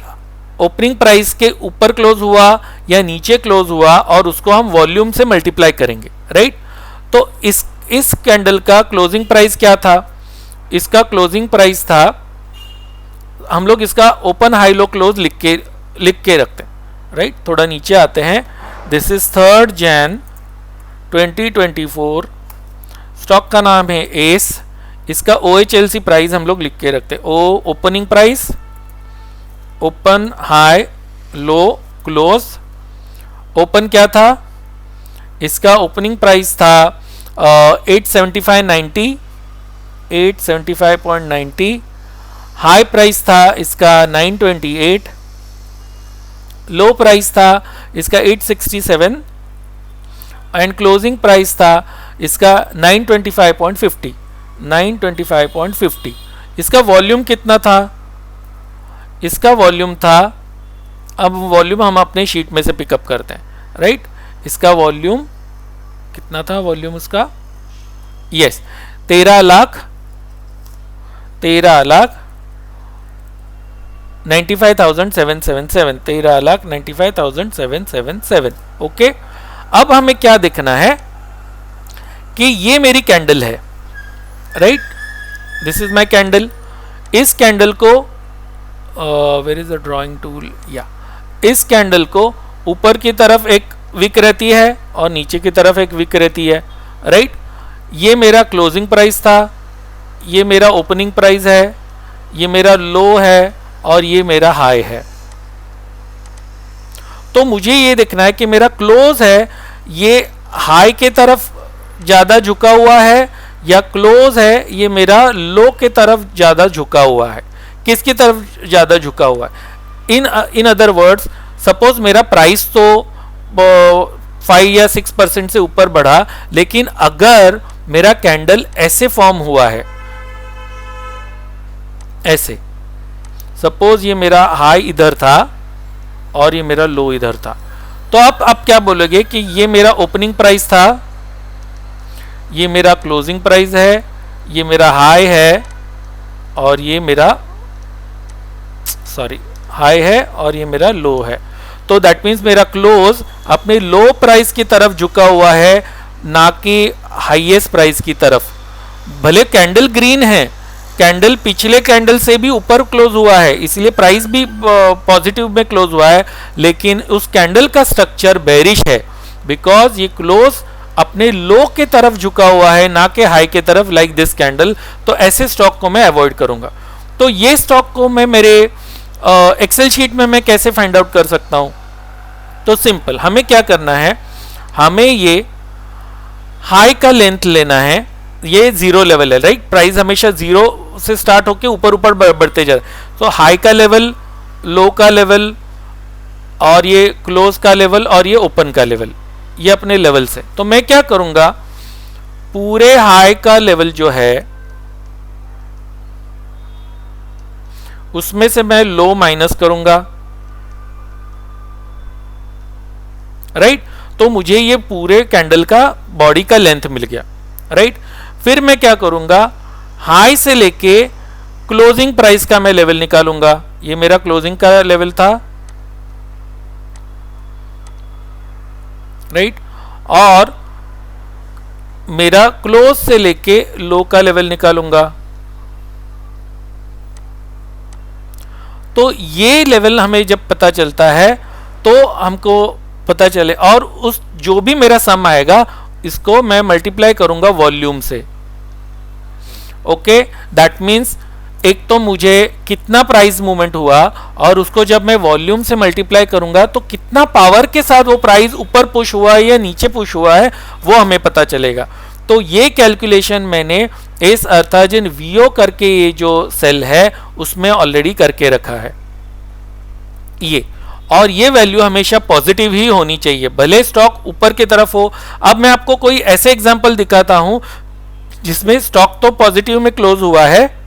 Speaker 1: ओपनिंग प्राइस के ऊपर क्लोज हुआ या नीचे क्लोज हुआ, और उसको हम वॉल्यूम से मल्टीप्लाई करेंगे, राइट। तो इस कैंडल का क्लोजिंग प्राइस क्या था, इसका क्लोजिंग प्राइस था, हम लोग इसका ओपन हाई लो क्लोज लिख के रखते हैं, राइट। थोड़ा नीचे आते हैं। दिस इज 3 Jan 2024, स्टॉक का नाम है एस, इसका OHLC प्राइस हम लोग लिख के रखते हैं। Opening price, open high low close. Open क्या था, इसका ओपनिंग प्राइस था 875.90, 875.90। हाई प्राइस था इसका 928, लो प्राइस था इसका 867 एंड क्लोजिंग प्राइस था इसका 925.50, 925.50। इसका वॉल्यूम कितना था, इसका वॉल्यूम था, अब वॉल्यूम हम अपने शीट में से पिकअप करते हैं, राइट। इसका वॉल्यूम कितना था, वॉल्यूम उसका, यस, 13,95,777, 13,95,777। ओके, अब हमें क्या देखना है कि ये मेरी कैंडल है, right, this is my candle. इस कैंडल को where is the drawing tool, या इस कैंडल को ऊपर की तरफ एक विक रहती है और नीचे की तरफ एक विक रहती है, राइट। ये मेरा क्लोजिंग प्राइस था, ये मेरा ओपनिंग प्राइस है, ये मेरा लो है और ये मेरा हाई है। तो मुझे ये देखना है कि मेरा क्लोज है ये हाई के तरफ ज्यादा झुका हुआ है या क्लोज है ये मेरा लो के तरफ ज्यादा झुका हुआ है, किसकी तरफ ज्यादा झुका हुआ है। इन अदर वर्ड्स, सपोज मेरा प्राइस तो 5 या 6% से ऊपर बढ़ा, लेकिन अगर मेरा कैंडल ऐसे फॉर्म हुआ है, ऐसे, सपोज ये मेरा हाई इधर था और ये मेरा लो इधर था, तो आप क्या बोलोगे कि ये मेरा ओपनिंग प्राइस था, ये मेरा क्लोजिंग प्राइस है, ये मेरा हाई है और ये मेरा, सॉरी, हाई है और ये मेरा लो है। तो दैट मीन्स मेरा क्लोज अपने लो प्राइस की तरफ झुका हुआ है, ना कि हाईएस्ट प्राइस की तरफ। भले कैंडल ग्रीन है, कैंडल पिछले कैंडल से भी ऊपर क्लोज हुआ है, इसलिए प्राइस भी पॉजिटिव में क्लोज हुआ है, लेकिन उस कैंडल का स्ट्रक्चर बेरिश है, बिकॉज ये क्लोज अपने लो के तरफ झुका हुआ है, ना कि हाई के तरफ, लाइक दिस कैंडल। तो ऐसे स्टॉक को मैं अवॉइड करूंगा। तो ये स्टॉक को मैं मेरे एक्सेल शीट में मैं कैसे फाइंड आउट कर सकता हूं, तो सिंपल, हमें क्या करना है, हमें ये हाई का लेंथ लेना है, ये जीरो लेवल है, राइट। प्राइस हमेशा जीरो से स्टार्ट होके ऊपर ऊपर बढ़ते जाए, तो हाई का लेवल, लो का लेवल और ये क्लोज का लेवल और ये ओपन का लेवल, ये अपने लेवल से। तो मैं क्या करूंगा, पूरे हाई का लेवल जो है उसमें से मैं लो माइनस करूंगा, राइट। तो मुझे ये पूरे कैंडल का बॉडी का लेंथ मिल गया, राइट। फिर मैं क्या करूंगा, हाई से लेके क्लोजिंग प्राइस का मैं लेवल निकालूंगा। ये मेरा क्लोजिंग का लेवल था, राइट, और मेरा क्लोज से लेके लो का लेवल निकालूंगा। तो ये लेवल हमें जब पता चलता है तो हमको पता चले, और उस जो भी मेरा सम आएगा इसको मैं मल्टीप्लाई करूंगा वॉल्यूम से। ओके, दैट मीन्स एक तो मुझे कितना प्राइस मूवमेंट हुआ और उसको जब मैं वॉल्यूम से मल्टीप्लाई करूंगा तो कितना पावर के साथ वो प्राइस ऊपर पुश हुआ है या नीचे पुश हुआ है वो हमें पता चलेगा। तो ये कैलकुलेशन मैंने इस अर्थार्जन वीओ करके ये जो सेल है उसमें ऑलरेडी करके रखा है ये, और ये वैल्यू हमेशा पॉजिटिव ही होनी चाहिए भले स्टॉक ऊपर की तरफ हो। अब मैं आपको कोई ऐसे एग्जांपल दिखाता हूं जिसमें स्टॉक तो पॉजिटिव में क्लोज हुआ है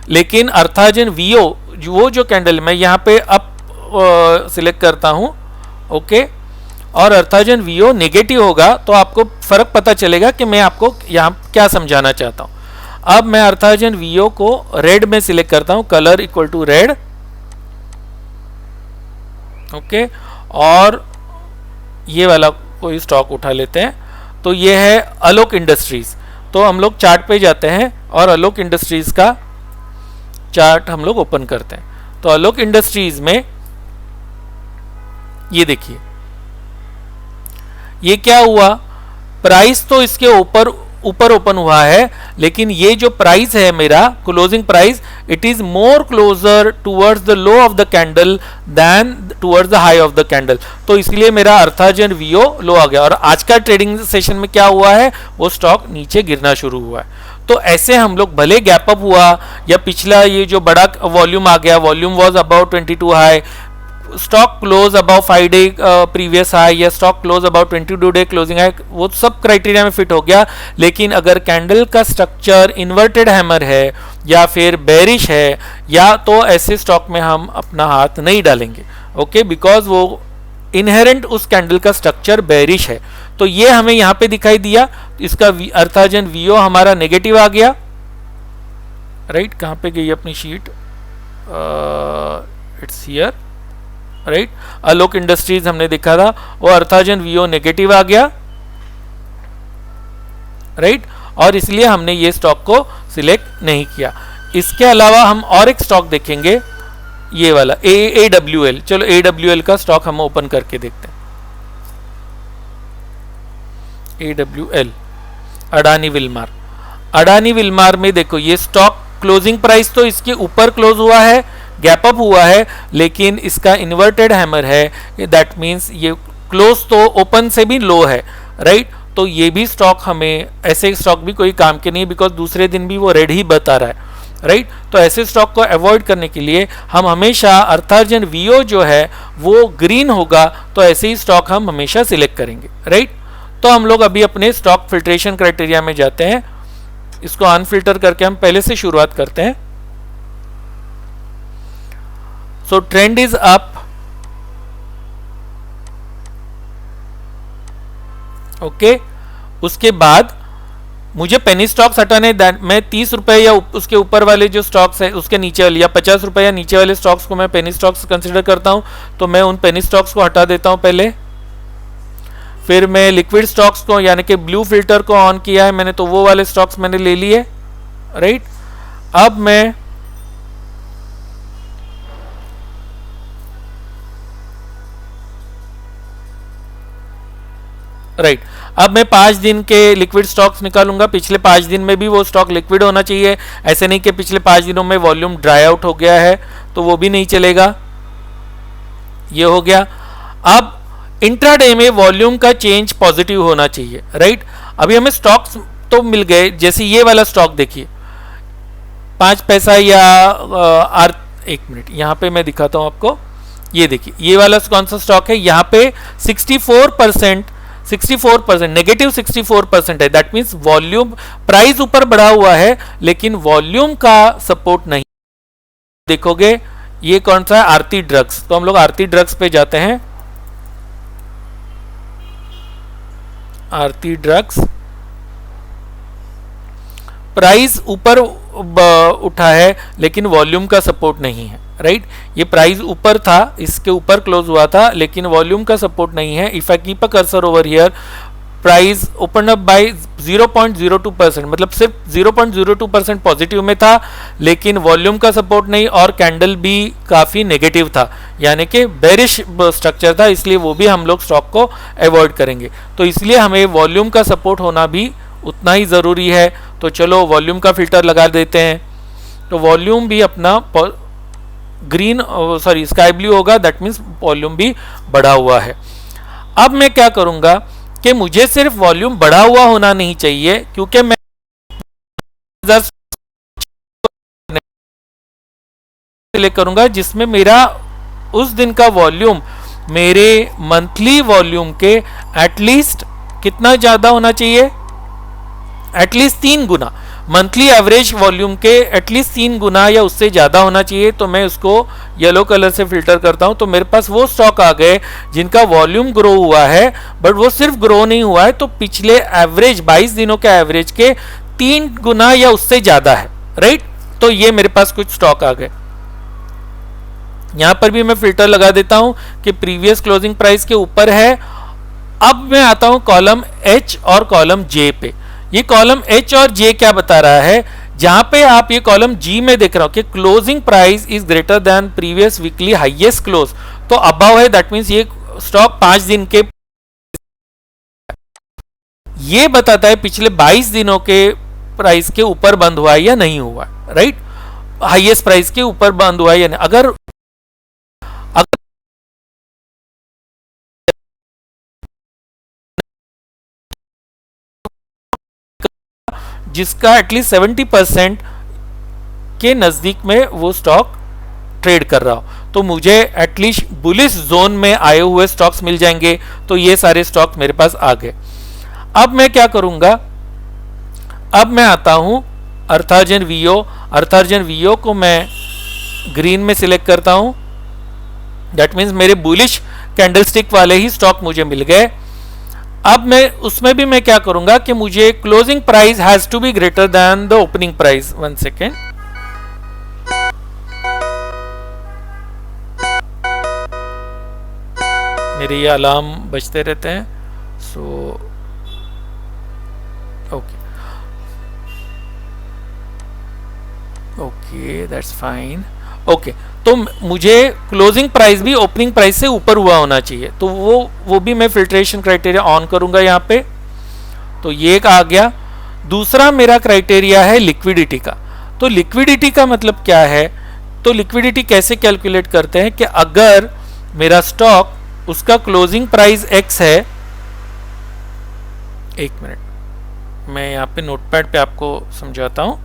Speaker 1: लेकिन अर्थार्जन वीओ वो जो कैंडल मैं यहां पे अप सिलेक्ट करता हूं, ओके, और अर्थार्जन वीओ नेगेटिव होगा तो आपको फर्क पता चलेगा कि मैं आपको यहां क्या समझाना चाहता हूं। अब मैं अर्थार्जन वीओ को रेड में सिलेक्ट करता हूं, colour equal to red, okay, और ये वाला कोई स्टॉक उठा लेते हैं। तो ये है आलोक इंडस्ट्रीज। तो हम लोग चार्ट पे जाते हैं और आलोक इंडस्ट्रीज का चार्ट हम लोग ओपन करते हैं। तो आलोक इंडस्ट्रीज में ये देखिए ये क्या हुआ, प्राइस तो इसके ऊपर ओपन हुआ है लेकिन ये जो प्राइस है मेरा closing price, it is more closer towards the low of the candle than towards the high of the candle. तो इसलिए मेरा अर्थार्जन वीओ लो आ गया और आज का ट्रेडिंग सेशन में क्या हुआ है, वो स्टॉक नीचे गिरना शुरू हुआ है। तो ऐसे हम लोग भले गैप अप हुआ या पिछला ये जो बड़ा वॉल्यूम आ गया, volume was about 22 high, stock close about 5 day previous high या stock close about 22 day closing high, वो सब क्राइटेरिया में फिट हो गया। लेकिन अगर कैंडल का स्ट्रक्चर इन्वर्टेड हैमर है या फिर बेरिश है या तो ऐसे स्टॉक में हम अपना हाथ नहीं डालेंगे, ओके, बिकॉज वो इनहेरेंट उस कैंडल का स्ट्रक्चर बेरिश है। तो ये हमें यहां पे दिखाई दिया, इसका अर्थार्जन वीओ हमारा नेगेटिव आ गया, राइट। कहां पे गई अपनी sheet, it's here, right. Alok industries हमने देखा था, वो अर्थार्जन वीओ नेगेटिव आ गया, राइट, और इसलिए हमने ये स्टॉक को सिलेक्ट नहीं किया। इसके अलावा हम और एक स्टॉक देखेंगे, ये वाला AWL। चलो AWL का स्टॉक हम ओपन करके देखते हैं। AWL, Adani Wilmar. Adani Wilmar में देखो ये स्टॉक क्लोजिंग प्राइस तो इसके ऊपर क्लोज हुआ है, गैप अप हुआ है, लेकिन इसका इन्वर्टेड हैमर है, दैट मींस ये क्लोज तो ओपन से भी लो है, राइट। तो ये भी स्टॉक हमें, ऐसे स्टॉक भी कोई काम के नहीं, बिकॉज दूसरे दिन भी वो रेड ही बता रहा है, राइट। तो ऐसे स्टॉक को अवॉइड करने के लिए हम हमेशा अर्थार्जन वीओ जो है वो ग्रीन होगा, तो ऐसे ही स्टॉक हम हमेशा सिलेक्ट करेंगे, राइट। तो हम लोग अभी अपने स्टॉक फिल्ट्रेशन क्राइटेरिया में जाते हैं, इसको अनफिल्टर करके हम पहले से शुरुआत करते हैं। सो ट्रेंड इज अप, ओके। उसके बाद मुझे पेनी स्टॉक्स हटाने, मैं 30 रुपए या उसके ऊपर वाले जो स्टॉक्स है उसके नीचे वाले या 50 रुपए या नीचे वाले स्टॉक्स को मैं पेनी स्टॉक्स कंसिडर करता हूं, तो मैं उन पेनी स्टॉक्स को हटा देता हूं पहले। फिर मैं लिक्विड स्टॉक्स को यानी कि ब्लू फिल्टर को ऑन किया है मैंने, तो वो वाले स्टॉक्स मैंने ले लिए, राइट। अब मैं राइट अब मैं 5 दिन के लिक्विड स्टॉक्स निकालूंगा। पिछले 5 दिन में भी वो स्टॉक लिक्विड होना चाहिए, ऐसे नहीं कि पिछले 5 दिनों में वॉल्यूम ड्राई आउट हो गया है तो वो भी नहीं चलेगा। ये हो गया। अब इंट्राडे में वॉल्यूम का चेंज पॉजिटिव होना चाहिए, राइट। अभी हमें स्टॉक्स तो मिल गए, जैसे ये वाला स्टॉक देखिए 5 पैसा या एक मिनट यहाँ पे मैं दिखाता हूँ आपको। ये देखिए ये वाला कौन सा स्टॉक है, यहाँ पे 64% नेगेटिव 64% है। दैट मीन्स वॉल्यूम, प्राइस ऊपर बढ़ा हुआ है लेकिन वॉल्यूम का सपोर्ट नहीं। देखोगे ये कौन सा है, आरती ड्रग्स। तो हम लोग आरती ड्रग्स पे जाते हैं। आरती ड्रग्स, प्राइस ऊपर उठा है लेकिन वॉल्यूम का सपोर्ट नहीं है, राइट। ये प्राइस ऊपर था, इसके ऊपर क्लोज हुआ था, लेकिन वॉल्यूम का सपोर्ट नहीं है। If I keep a cursor over here, price open up by 0.02%, मतलब सिर्फ 0.02% पॉजिटिव में था, लेकिन वॉल्यूम का सपोर्ट नहीं और कैंडल भी काफी नेगेटिव था, यानी कि बेरिश स्ट्रक्चर था, इसलिए वो भी हम लोग स्टॉक को अवॉइड करेंगे। तो इसलिए हमें वॉल्यूम का सपोर्ट होना भी उतना ही जरूरी है। तो चलो वॉल्यूम का फिल्टर लगा देते हैं। तो वॉल्यूम भी अपना ग्रीन सॉरी स्काई ब्लू होगा, दैट मीन्स वॉल्यूम भी बढ़ा हुआ है। अब मैं क्या करूंगा कि मुझे सिर्फ वॉल्यूम बढ़ा हुआ होना नहीं चाहिए, क्योंकि मैं सिलेक्ट करूंगा जिसमें मेरा उस दिन का वॉल्यूम मेरे मंथली वॉल्यूम के एटलीस्ट कितना ज्यादा होना चाहिए, एटलीस्ट 3 गुना, मंथली एवरेज वॉल्यूम के एटलीस्ट 3 गुना या उससे ज़्यादा होना चाहिए। तो मैं उसको येलो कलर से फिल्टर करता हूं, तो मेरे पास वो स्टॉक आ गए जिनका वॉल्यूम ग्रो हुआ है, बट वो सिर्फ ग्रो नहीं हुआ है, तो पिछले एवरेज 22 दिनों के एवरेज के 3 गुना या उससे ज़्यादा है, राइट। तो ये मेरे पास कुछ स्टॉक आ गए। यहां पर भी मैं फिल्टर लगा देता हूं कि प्रीवियस क्लोजिंग प्राइस के ऊपर है। अब मैं आता हूं कॉलम एच और कॉलम जे पे। ये कॉलम एच और जे क्या बता रहा है, जहां पे आप ये कॉलम जी में देख रहा हो कि closing price is greater than previous weekly highest close, तो अबव है, दैट मींस ये स्टॉक 5 दिन के, ये बताता है पिछले 22 दिनों के प्राइस के ऊपर बंद हुआ है या नहीं हुआ, राइट। हाईएस्ट प्राइस के ऊपर बंद हुआ है या नहीं। अगर जिसका एटलीस्ट 70% के नजदीक में वो स्टॉक ट्रेड कर रहा हो, तो मुझे एटलीस्ट बुलिश जोन में आए हुए स्टॉक्स मिल जाएंगे। तो ये सारे स्टॉक मेरे पास आ गए। अब मैं क्या करूंगा, अब मैं आता हूं अर्थार्जन वीओ। अर्थार्जन वीओ को मैं ग्रीन में सिलेक्ट करता हूं, दैट मीन्स मेरे बुलिश कैंडलस्टिक वाले ही स्टॉक मुझे मिल गए। अब मैं उसमें भी मैं क्या करूंगा कि मुझे closing price has to be greater than the opening price. 1 second, मेरे ये अलार्म बजते रहते हैं, so okay okay that's fine. Okay, तो मुझे क्लोजिंग प्राइस भी ओपनिंग प्राइस से ऊपर हुआ होना चाहिए, तो वो भी मैं फिल्ट्रेशन क्राइटेरिया ऑन करूंगा यहाँ पे। तो ये एक आ गया। दूसरा मेरा क्राइटेरिया है लिक्विडिटी का। तो लिक्विडिटी का मतलब क्या है, तो लिक्विडिटी कैसे कैलकुलेट करते हैं कि अगर मेरा स्टॉक उसका क्लोजिंग प्राइस एक्स है, एक मिनट मैं यहाँ पे नोटपैड पे आपको समझाता हूँ।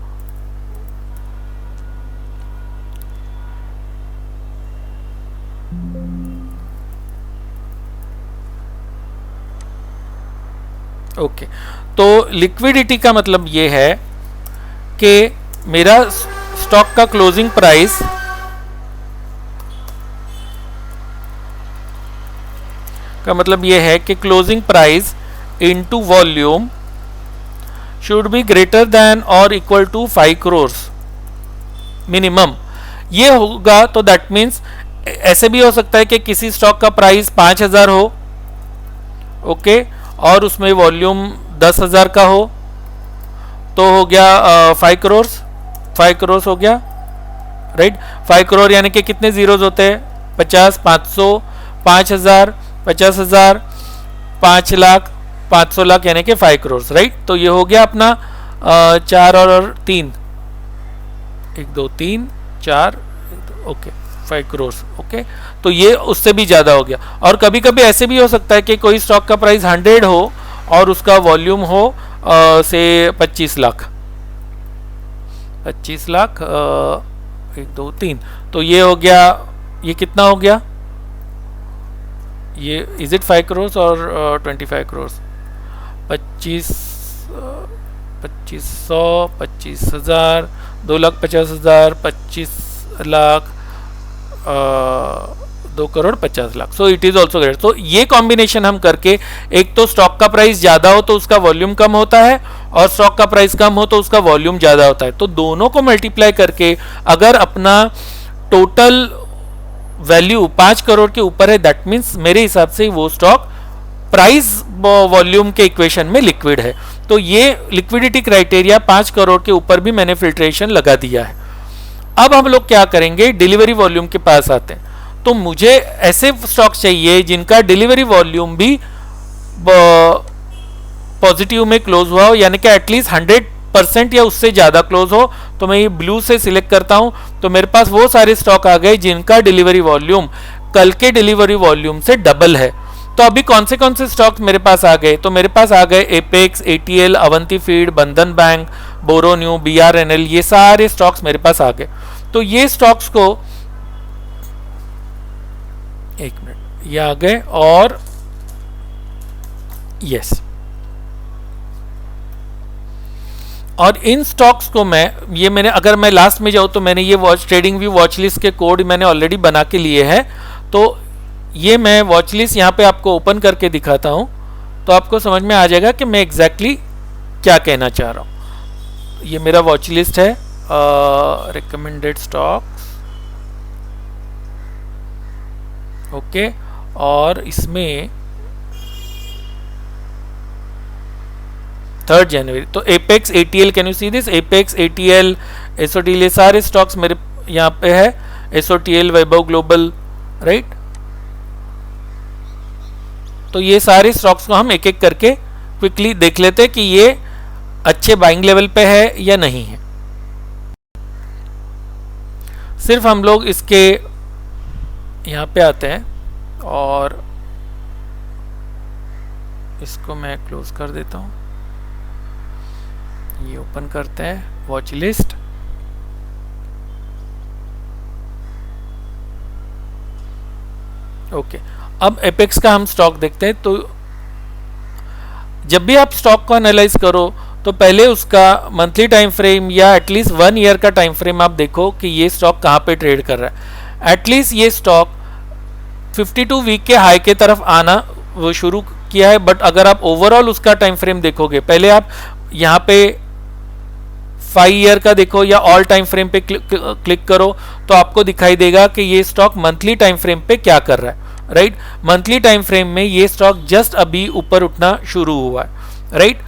Speaker 1: ओके, तो लिक्विडिटी का मतलब ये है कि मेरा स्टॉक का क्लोजिंग प्राइस का मतलब ये है कि closing price into volume should be greater then और इक्वल टू 5 करोड़ मिनिमम। ये होगा तो दैट मीन्स ऐसे भी हो सकता है कि किसी स्टॉक का प्राइस 5000 हो, ओके, और उसमें वॉल्यूम 10,000 का हो, तो हो गया 5 करोड़, 5 करोड़ हो गया, राइट। 5 करोड़ यानी कि कितने जीरोज होते हैं, 50, 500, 5000, 50,000, 5 लाख, 500 लाख, यानी कि 5 करोड़, राइट। तो ये हो गया अपना 4 और 3, 1 2 3 4, ओके 5 करोड़, ओके। तो ये उससे भी ज्यादा हो गया। और कभी कभी ऐसे भी हो सकता है कि कोई स्टॉक का प्राइस 100 हो और उसका वॉल्यूम हो से 25 लाख, 25 लाख, 1 2 3, तो ये हो गया, ये कितना हो गया, ये इज इट 5 करोड़ और 25 crore, 25, 2500, 25,000, 2,50,000, 25 lakh, 2,50,00,000, so it is also great. तो ये कॉम्बिनेशन हम करके, एक तो स्टॉक का प्राइस ज्यादा हो तो उसका वॉल्यूम कम होता है, और स्टॉक का प्राइस कम हो तो उसका वॉल्यूम ज्यादा होता है। तो दोनों को मल्टीप्लाई करके अगर अपना टोटल वैल्यू 5 करोड़ के ऊपर है, दैट मीन्स मेरे हिसाब से वो स्टॉक प्राइस वॉल्यूम के इक्वेशन में लिक्विड है। तो ये लिक्विडिटी क्राइटेरिया 5 करोड़ के ऊपर भी मैंने फिल्ट्रेशन लगा दिया है। अब हम लोग क्या करेंगे, डिलीवरी वॉल्यूम के पास आते हैं। तो मुझे ऐसे स्टॉक चाहिए जिनका डिलीवरी वॉल्यूम भी पॉजिटिव में क्लोज हुआ हो, यानी कि एटलीस्ट 100% या उससे ज्यादा क्लोज हो। तो मैं ये ब्लू से सिलेक्ट करता हूं, तो मेरे पास वो सारे स्टॉक आ गए जिनका डिलीवरी वॉल्यूम कल के डिलीवरी वॉल्यूम से डबल है। तो अभी कौन से स्टॉक्स मेरे पास आ गए, तो मेरे पास आ गए एपेक्स, एटीएल, अवंती फीड, बंधन बैंक, बोरोन्यू, बीआरएनएल, ये सारे स्टॉक्स मेरे पास आ गए। तो ये स्टॉक्स को, एक मिनट, ये आ गए, और यस, और इन स्टॉक्स को मैंने अगर मैं लास्ट में जाऊं तो मैंने ये watch trading view watch list के कोड मैंने ऑलरेडी बना के लिए हैं। तो ये मैं वॉच लिस्ट यहाँ पे आपको ओपन करके दिखाता हूँ, तो आपको समझ में आ जाएगा कि मैं एग्जैक्टली क्या कहना चाह रहा हूँ। ये मेरा वॉच लिस्ट है, रिकमेंडेड स्टॉक्स, ओके, और इसमें 3 जनवरी, तो Apex, ATL, can you see this, Apex, ATL, SOTL, ये सारे स्टॉक्स मेरे यहाँ पे है, एसओटीएल, वैभव ग्लोबल, राइट। तो ये सारे स्टॉक्स को हम एक एक करके क्विकली देख लेते हैं कि ये अच्छे बाइंग लेवल पे है या नहीं है। सिर्फ हम लोग इसके यहाँ पे आते हैं और इसको मैं क्लोज कर देता हूँ, ये ओपन करते हैं वॉच लिस्ट। ओके, अब एपेक्स का हम स्टॉक देखते हैं। तो जब भी आप स्टॉक को एनालाइज करो तो पहले उसका मंथली टाइम फ्रेम या एटलीस्ट 1 ईयर का टाइम फ्रेम आप देखो कि ये स्टॉक कहाँ पे ट्रेड कर रहा है। एटलीस्ट ये स्टॉक 52 वीक के हाई के तरफ आना वो शुरू किया है, बट अगर आप ओवरऑल उसका टाइम फ्रेम देखोगे, पहले आप यहाँ पे 5 ईयर का देखो या ऑल टाइम फ्रेम पे क्लिक करो, तो आपको दिखाई देगा कि ये स्टॉक मंथली टाइम फ्रेम पे क्या कर रहा है, राइट। मंथली टाइम फ्रेम में ये स्टॉक जस्ट अभी ऊपर उठना शुरू हुआ है, राइट।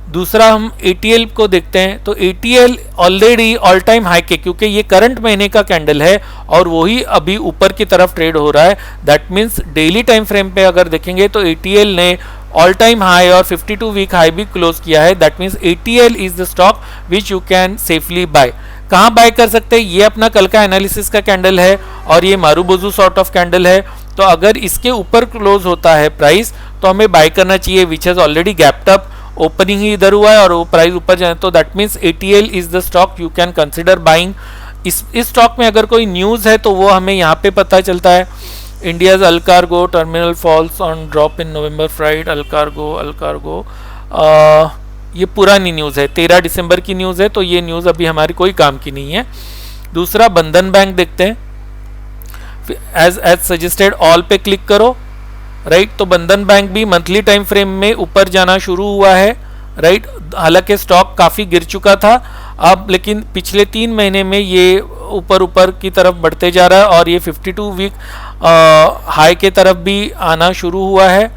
Speaker 1: दूसरा हम एटीएल को देखते हैं, तो ATL already all time high के, क्योंकि ये करंट महीने का कैंडल है और वही अभी ऊपर की तरफ ट्रेड हो रहा है। That means daily time frame पे अगर देखेंगे तो एटीएल ने ऑल टाइम हाई और 52 वीक हाई भी क्लोज किया है। That means ATL is the stock which you can safely buy. कहाँ बाय कर सकते हैं, ये अपना कल का एनालिसिस का कैंडल है और ये मारूबोजू सॉर्ट ऑफ कैंडल है। तो अगर इसके ऊपर क्लोज होता है प्राइस तो हमें बाय करना चाहिए, which has already gapped up, opening ही इधर हुआ है और वो प्राइस ऊपर जाए, तो that means ATL is the stock you can consider buying. इस स्टॉक में अगर कोई न्यूज़ है तो वो हमें यहाँ पे पता चलता है। India's Allcargo terminal falls on drop in November fried, Allcargo ये पुरानी न्यूज़ है, 13 दिसंबर की न्यूज़ है, तो ये न्यूज़ अभी हमारी कोई काम की नहीं है। दूसरा बंधन बैंक देखते हैं, एज सजेस्टेड ऑल पे क्लिक करो, राइट। तो बंधन बैंक भी मंथली टाइम फ्रेम में ऊपर जाना शुरू हुआ है, राइट। हालांकि स्टॉक काफ़ी गिर चुका था अब, लेकिन पिछले 3 महीने में ये ऊपर की तरफ बढ़ते जा रहा है और ये 52 वीक हाई के तरफ भी आना शुरू हुआ है।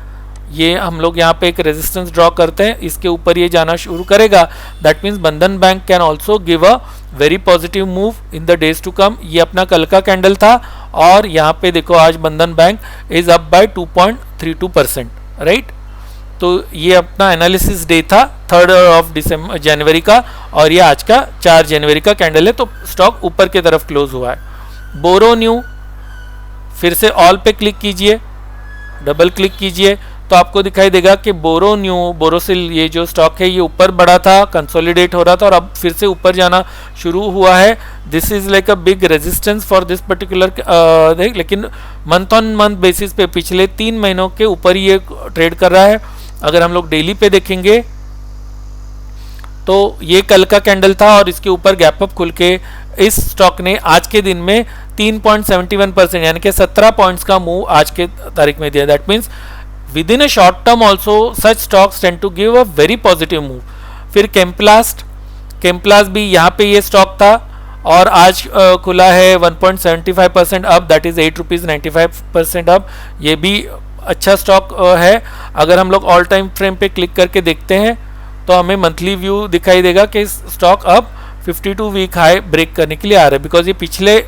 Speaker 1: ये हम लोग यहाँ पे एक रेजिस्टेंस ड्रॉ करते हैं, इसके ऊपर ये जाना शुरू करेगा। That means Bandhan Bank can also give a very positive move in the days to come. ये अपना कल का कैंडल था और यहाँ पे देखो आज बंधन bank is up by 2.32%, right. तो ये अपना एनालिसिस डे था 3 जनवरी का और ये आज का 4 जनवरी का कैंडल है, तो स्टॉक ऊपर की तरफ क्लोज हुआ है। बोरोन्यू, फिर से ऑल पे क्लिक कीजिए, डबल क्लिक कीजिए तो आपको दिखाई देगा कि बोरोसिल ये जो स्टॉक है ये ऊपर बढ़ा था, कंसोलिडेट हो रहा था और अब फिर से ऊपर जाना शुरू हुआ है। This is like a big resistance for this particular, लेकिन मंथ ऑन मंथ बेसिस पे पिछले 3 महीनों के ऊपर ये ट्रेड कर रहा है। अगर हम लोग डेली पे देखेंगे तो ये कल का कैंडल था और इसके ऊपर गैप अप खुल के इस स्टॉक ने आज के दिन में 3.71% यानी कि 17 पॉइंट्स का मूव आज के तारीख में दिया। That means within a short term also such stocks tend to give a very positive move. फिर केम्प्लास्ट भी यहाँ पे ये स्टॉक था और आज खुला है 1.75% अप, दैट इज ₹8.95 अप। ये भी अच्छा स्टॉक है। अगर हम लोग ऑल टाइम फ्रेम पे क्लिक करके देखते हैं तो हमें मंथली व्यू दिखाई देगा कि स्टॉक अब 52 वीक हाई ब्रेक करने के लिए आ रहा है, बिकॉज ये पिछले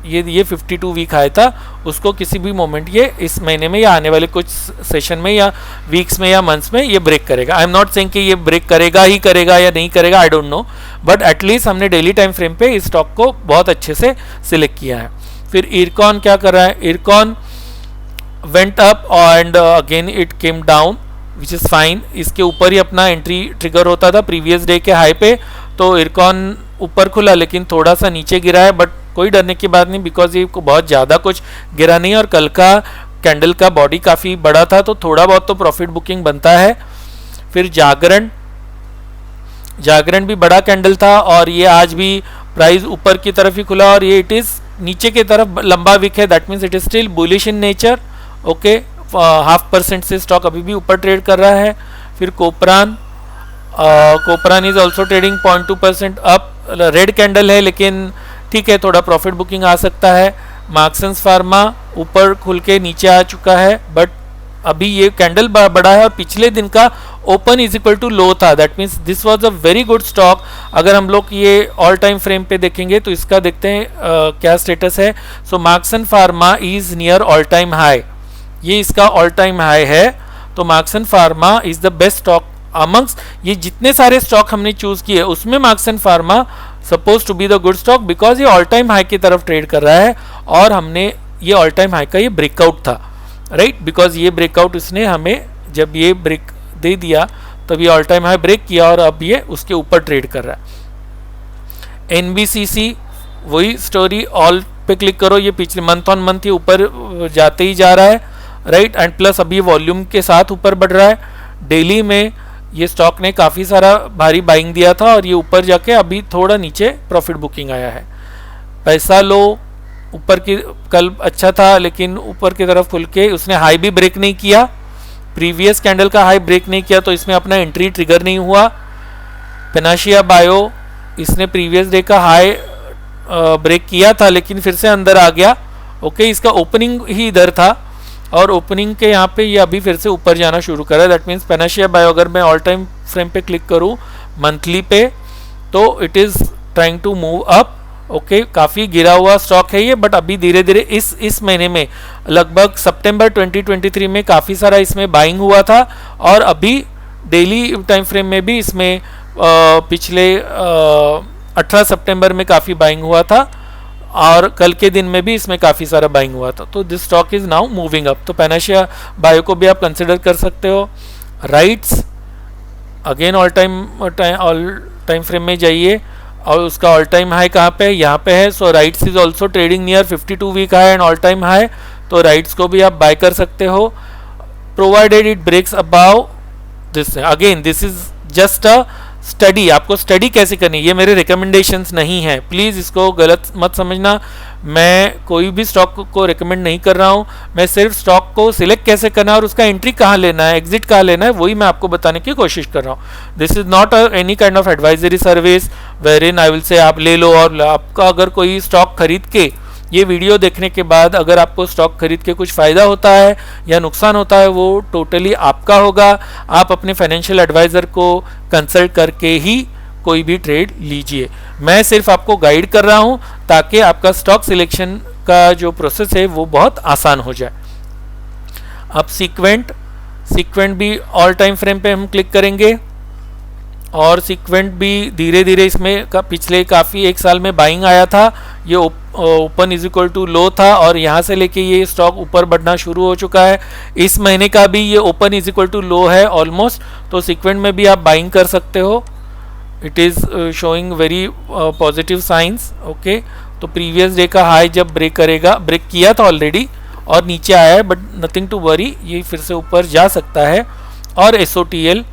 Speaker 1: ये 52 वीक हाई था, उसको किसी भी मोमेंट ये इस महीने में या आने वाले कुछ सेशन में या वीक्स में या मंथ्स में ये ब्रेक करेगा। आई एम नॉट सेइंग कि ये ब्रेक करेगा ही करेगा या नहीं करेगा, I don't know, but at least हमने डेली टाइम फ्रेम पे इस स्टॉक को बहुत अच्छे से सिलेक्ट किया है। फिर इरकॉन क्या कर रहा है? IRCON went up and again it came down which is fine. इसके ऊपर ही अपना एंट्री ट्रिगर होता था प्रीवियस डे के हाई पे, तो इरकॉन ऊपर खुला लेकिन थोड़ा सा नीचे गिरा है, बट कोई डरने की बात नहीं बिकॉज ये बहुत ज़्यादा कुछ गिरा नहीं और कल का कैंडल का बॉडी काफ़ी बड़ा था, तो थोड़ा बहुत तो प्रॉफिट बुकिंग बनता है। फिर जागरण भी बड़ा कैंडल था और ये आज भी प्राइस ऊपर की तरफ ही खुला और ये इट इज़ नीचे की तरफ लंबा विक है, that means it is still bullish in nature. Okay, 0.5% से स्टॉक अभी भी ऊपर ट्रेड कर रहा है। फिर Kopran is also trading 0.2% up, red candle है लेकिन ठीक है, थोड़ा प्रॉफिट बुकिंग आ सकता है। मार्क्सन्स फार्मा ऊपर खुल के नीचे आ चुका है, बट अभी ये कैंडल बड़ा है और पिछले दिन का open is equal to low था, that means this was a very good stock. अगर हम लोग ये ऑल टाइम फ्रेम पे देखेंगे तो इसका देखते हैं क्या स्टेटस है। So Marksans pharma is near all time high, ये इसका ऑल टाइम हाई है। तो Marksans pharma is the best stock amongst ये जितने सारे स्टॉक हमने चूज किए, उसमें Marksans pharma suppose to be the good stock because ये ऑल टाइम हाई की तरफ ट्रेड कर रहा है और हमने ये ऑल टाइम हाई का ये ब्रेकआउट था, राइट, बिकॉज ये ब्रेकआउट इसने हमें जब ये ब्रेक दे दिया तब ये ऑल टाइम हाई ब्रेक किया और अब ये उसके ऊपर ट्रेड कर रहा है। एनबीसीसी वही स्टोरी, ऑल पे क्लिक करो, ये पिछले मंथ ऑन मंथ ये ऊपर जाते ही जा रहा है, राइट, एंड प्लस अभी वॉल्यूम के साथ ऊपर बढ़ रहा है। डेली में ये स्टॉक ने काफ़ी सारा भारी बाइंग दिया था और ये ऊपर जाके अभी थोड़ा नीचे प्रॉफिट बुकिंग आया है। पैसा लो ऊपर की कल अच्छा था लेकिन ऊपर की तरफ खुल के उसने हाई भी ब्रेक नहीं किया, प्रीवियस कैंडल का हाई ब्रेक नहीं किया, तो इसमें अपना एंट्री ट्रिगर नहीं हुआ। पेनाशिया बायो इसने प्रीवियस डे का हाई ब्रेक किया था लेकिन फिर से अंदर आ गया। ओके, इसका ओपनिंग ही इधर था और ओपनिंग के यहाँ पे ये अभी फिर से ऊपर जाना शुरू करा है, दैट मीन्स पेनाशिया बायो अगर मैं ऑल टाइम फ्रेम पे क्लिक करूँ मंथली पे तो it is trying to move up. Okay, काफ़ी गिरा हुआ स्टॉक है ये, बट अभी धीरे धीरे इस महीने में लगभग सितंबर 2023 में काफ़ी सारा इसमें बाइंग हुआ था और अभी डेली टाइम फ्रेम में भी इसमें पिछले 18 सितंबर में काफ़ी बाइंग हुआ था और कल के दिन में भी इसमें काफ़ी सारा बाइंग हुआ था। तो this stock is now moving up, तो पेनाशिया बायो को भी आप कंसिडर कर सकते हो। Rights again all time frame में जाइए और उसका ऑल टाइम हाई कहाँ पे है? यहाँ पे है। So Rites is also trading near 52 week high and all time high, तो राइट्स को भी आप बाय कर सकते हो provided it breaks above this. Again this is just a study, आपको स्टडी कैसे करनी है, ये मेरे रिकमेंडेशंस नहीं है, प्लीज़ इसको गलत मत समझना। मैं कोई भी स्टॉक को रिकमेंड नहीं कर रहा हूँ, मैं सिर्फ स्टॉक को सिलेक्ट कैसे करना है और उसका एंट्री कहाँ लेना है, एग्जिट कहाँ लेना है, वही मैं आपको बताने की कोशिश कर रहा हूँ। This is not any kind of advisory service wherein I will say आप ले लो। और आपका अगर कोई स्टॉक खरीद के ये वीडियो देखने के बाद अगर आपको स्टॉक खरीद के कुछ फ़ायदा होता है या नुकसान होता है वो टोटली आपका होगा। आप अपने फाइनेंशियल एडवाइज़र को कंसल्ट करके ही कोई भी ट्रेड लीजिए। मैं सिर्फ आपको गाइड कर रहा हूँ ताकि आपका स्टॉक सिलेक्शन का जो प्रोसेस है वो बहुत आसान हो जाए। अब सीक्वेंट भी ऑल टाइम फ्रेम पे हम क्लिक करेंगे और सीक्वेंट भी धीरे धीरे इसमें पिछले काफ़ी एक साल में बाइंग आया था, ये open is equal to low था और यहाँ से लेके ये स्टॉक ऊपर बढ़ना शुरू हो चुका है। इस महीने का भी ये open is equal to low है ऑलमोस्ट, तो सीक्वेंट में भी आप बाइंग कर सकते हो। It is showing very positive science. Okay, तो प्रीवियस डे का हाई जब ब्रेक किया था ऑलरेडी और नीचे आया है, बट नथिंग टू वरी, ये फिर से ऊपर जा सकता है। और SOTL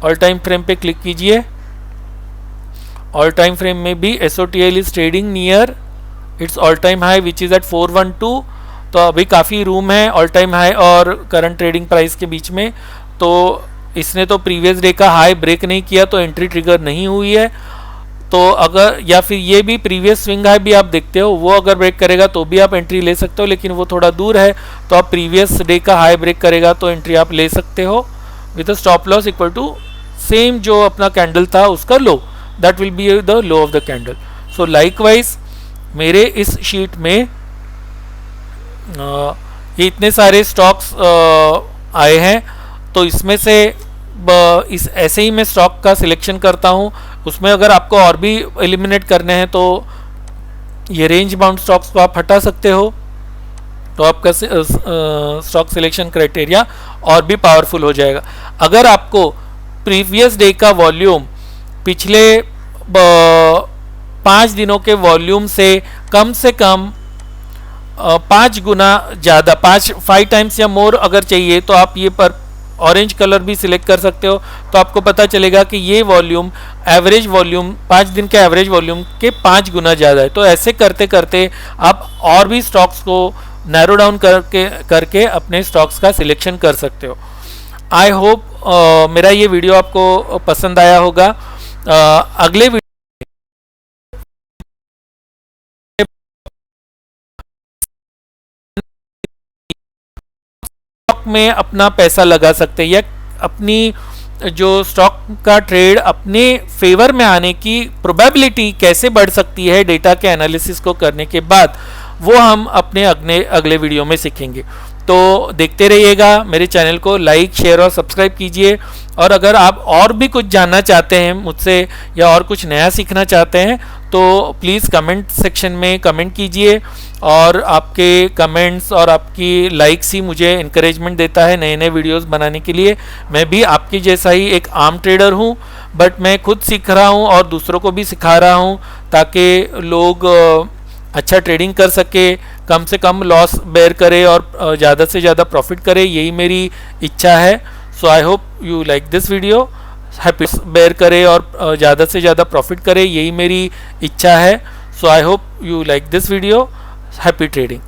Speaker 1: ऑल टाइम फ्रेम पे क्लिक कीजिए ऑल टाइम फ्रेम में भी SOTL is trading near its all time high which is at 412। तो अभी काफ़ी रूम है ऑल टाइम हाई और करंट ट्रेडिंग प्राइस के बीच में। तो इसने तो प्रीवियस डे का हाई ब्रेक नहीं किया तो एंट्री ट्रिगर नहीं हुई है। तो अगर या फिर ये भी प्रीवियस स्विंग हाई भी आप देखते हो, वो अगर ब्रेक करेगा तो भी आप एंट्री ले सकते हो, लेकिन वो थोड़ा दूर है तो आप प्रीवियस डे का हाई ब्रेक करेगा तो एंट्री आप ले सकते हो with stop loss equal to same जो अपना कैंडल था उसका low, that will be the low of the candle. So likewise मेरे इस शीट में ये इतने सारे स्टॉक्स आए हैं, तो इसमें से इस ऐसे ही मैं स्टॉक का सिलेक्शन करता हूँ। उसमें अगर आपको और भी एलिमिनेट करने हैं तो ये रेंज बाउंड स्टॉक्स को आप हटा सकते हो, तो आपका स्टॉक सिलेक्शन क्राइटेरिया और भी पावरफुल हो जाएगा। अगर आपको प्रीवियस डे का वॉल्यूम पिछले 5 दिनों के वॉल्यूम से कम 5 गुना ज़्यादा 5 टाइम्स या मोर अगर चाहिए तो आप ये पर ऑरेंज कलर भी सिलेक्ट कर सकते हो। तो आपको पता चलेगा कि ये वॉल्यूम एवरेज वॉल्यूम 5 दिन के एवरेज वॉल्यूम के 5 गुना ज़्यादा है। तो ऐसे करते करते आप और भी स्टॉक्स को नैरो डाउन करके अपने स्टॉक्स का सिलेक्शन कर सकते हो। आई होप मेरा ये वीडियो आपको पसंद आया होगा। अगले वीडियो में अपना पैसा लगा सकते हैं या अपनी जो स्टॉक का ट्रेड अपने फेवर में आने की प्रोबेबिलिटी कैसे बढ़ सकती है डेटा के एनालिसिस को करने के बाद, वो हम अपने अगले वीडियो में सीखेंगे। तो देखते रहिएगा, मेरे चैनल को लाइक शेयर और सब्सक्राइब कीजिए। और अगर आप और भी कुछ जानना चाहते हैं मुझसे या और कुछ नया सीखना चाहते हैं तो प्लीज़ कमेंट सेक्शन में कमेंट कीजिए। और आपके कमेंट्स और आपकी लाइक्स ही मुझे इनकरेजमेंट देता है नए नए वीडियोस बनाने के लिए। मैं भी आपकी जैसा ही एक आम ट्रेडर हूँ, बट मैं खुद सीख रहा हूँ और दूसरों को भी सिखा रहा हूँ ताकि लोग अच्छा ट्रेडिंग कर सके, कम से कम लॉस बेयर करे और ज़्यादा से ज़्यादा प्रॉफिट करे, यही मेरी इच्छा है। So I hope you like this video. Happy बेयर करे और ज़्यादा से ज़्यादा प्रॉफिट करे, यही मेरी इच्छा है। So I hope you like this video. Happy trading.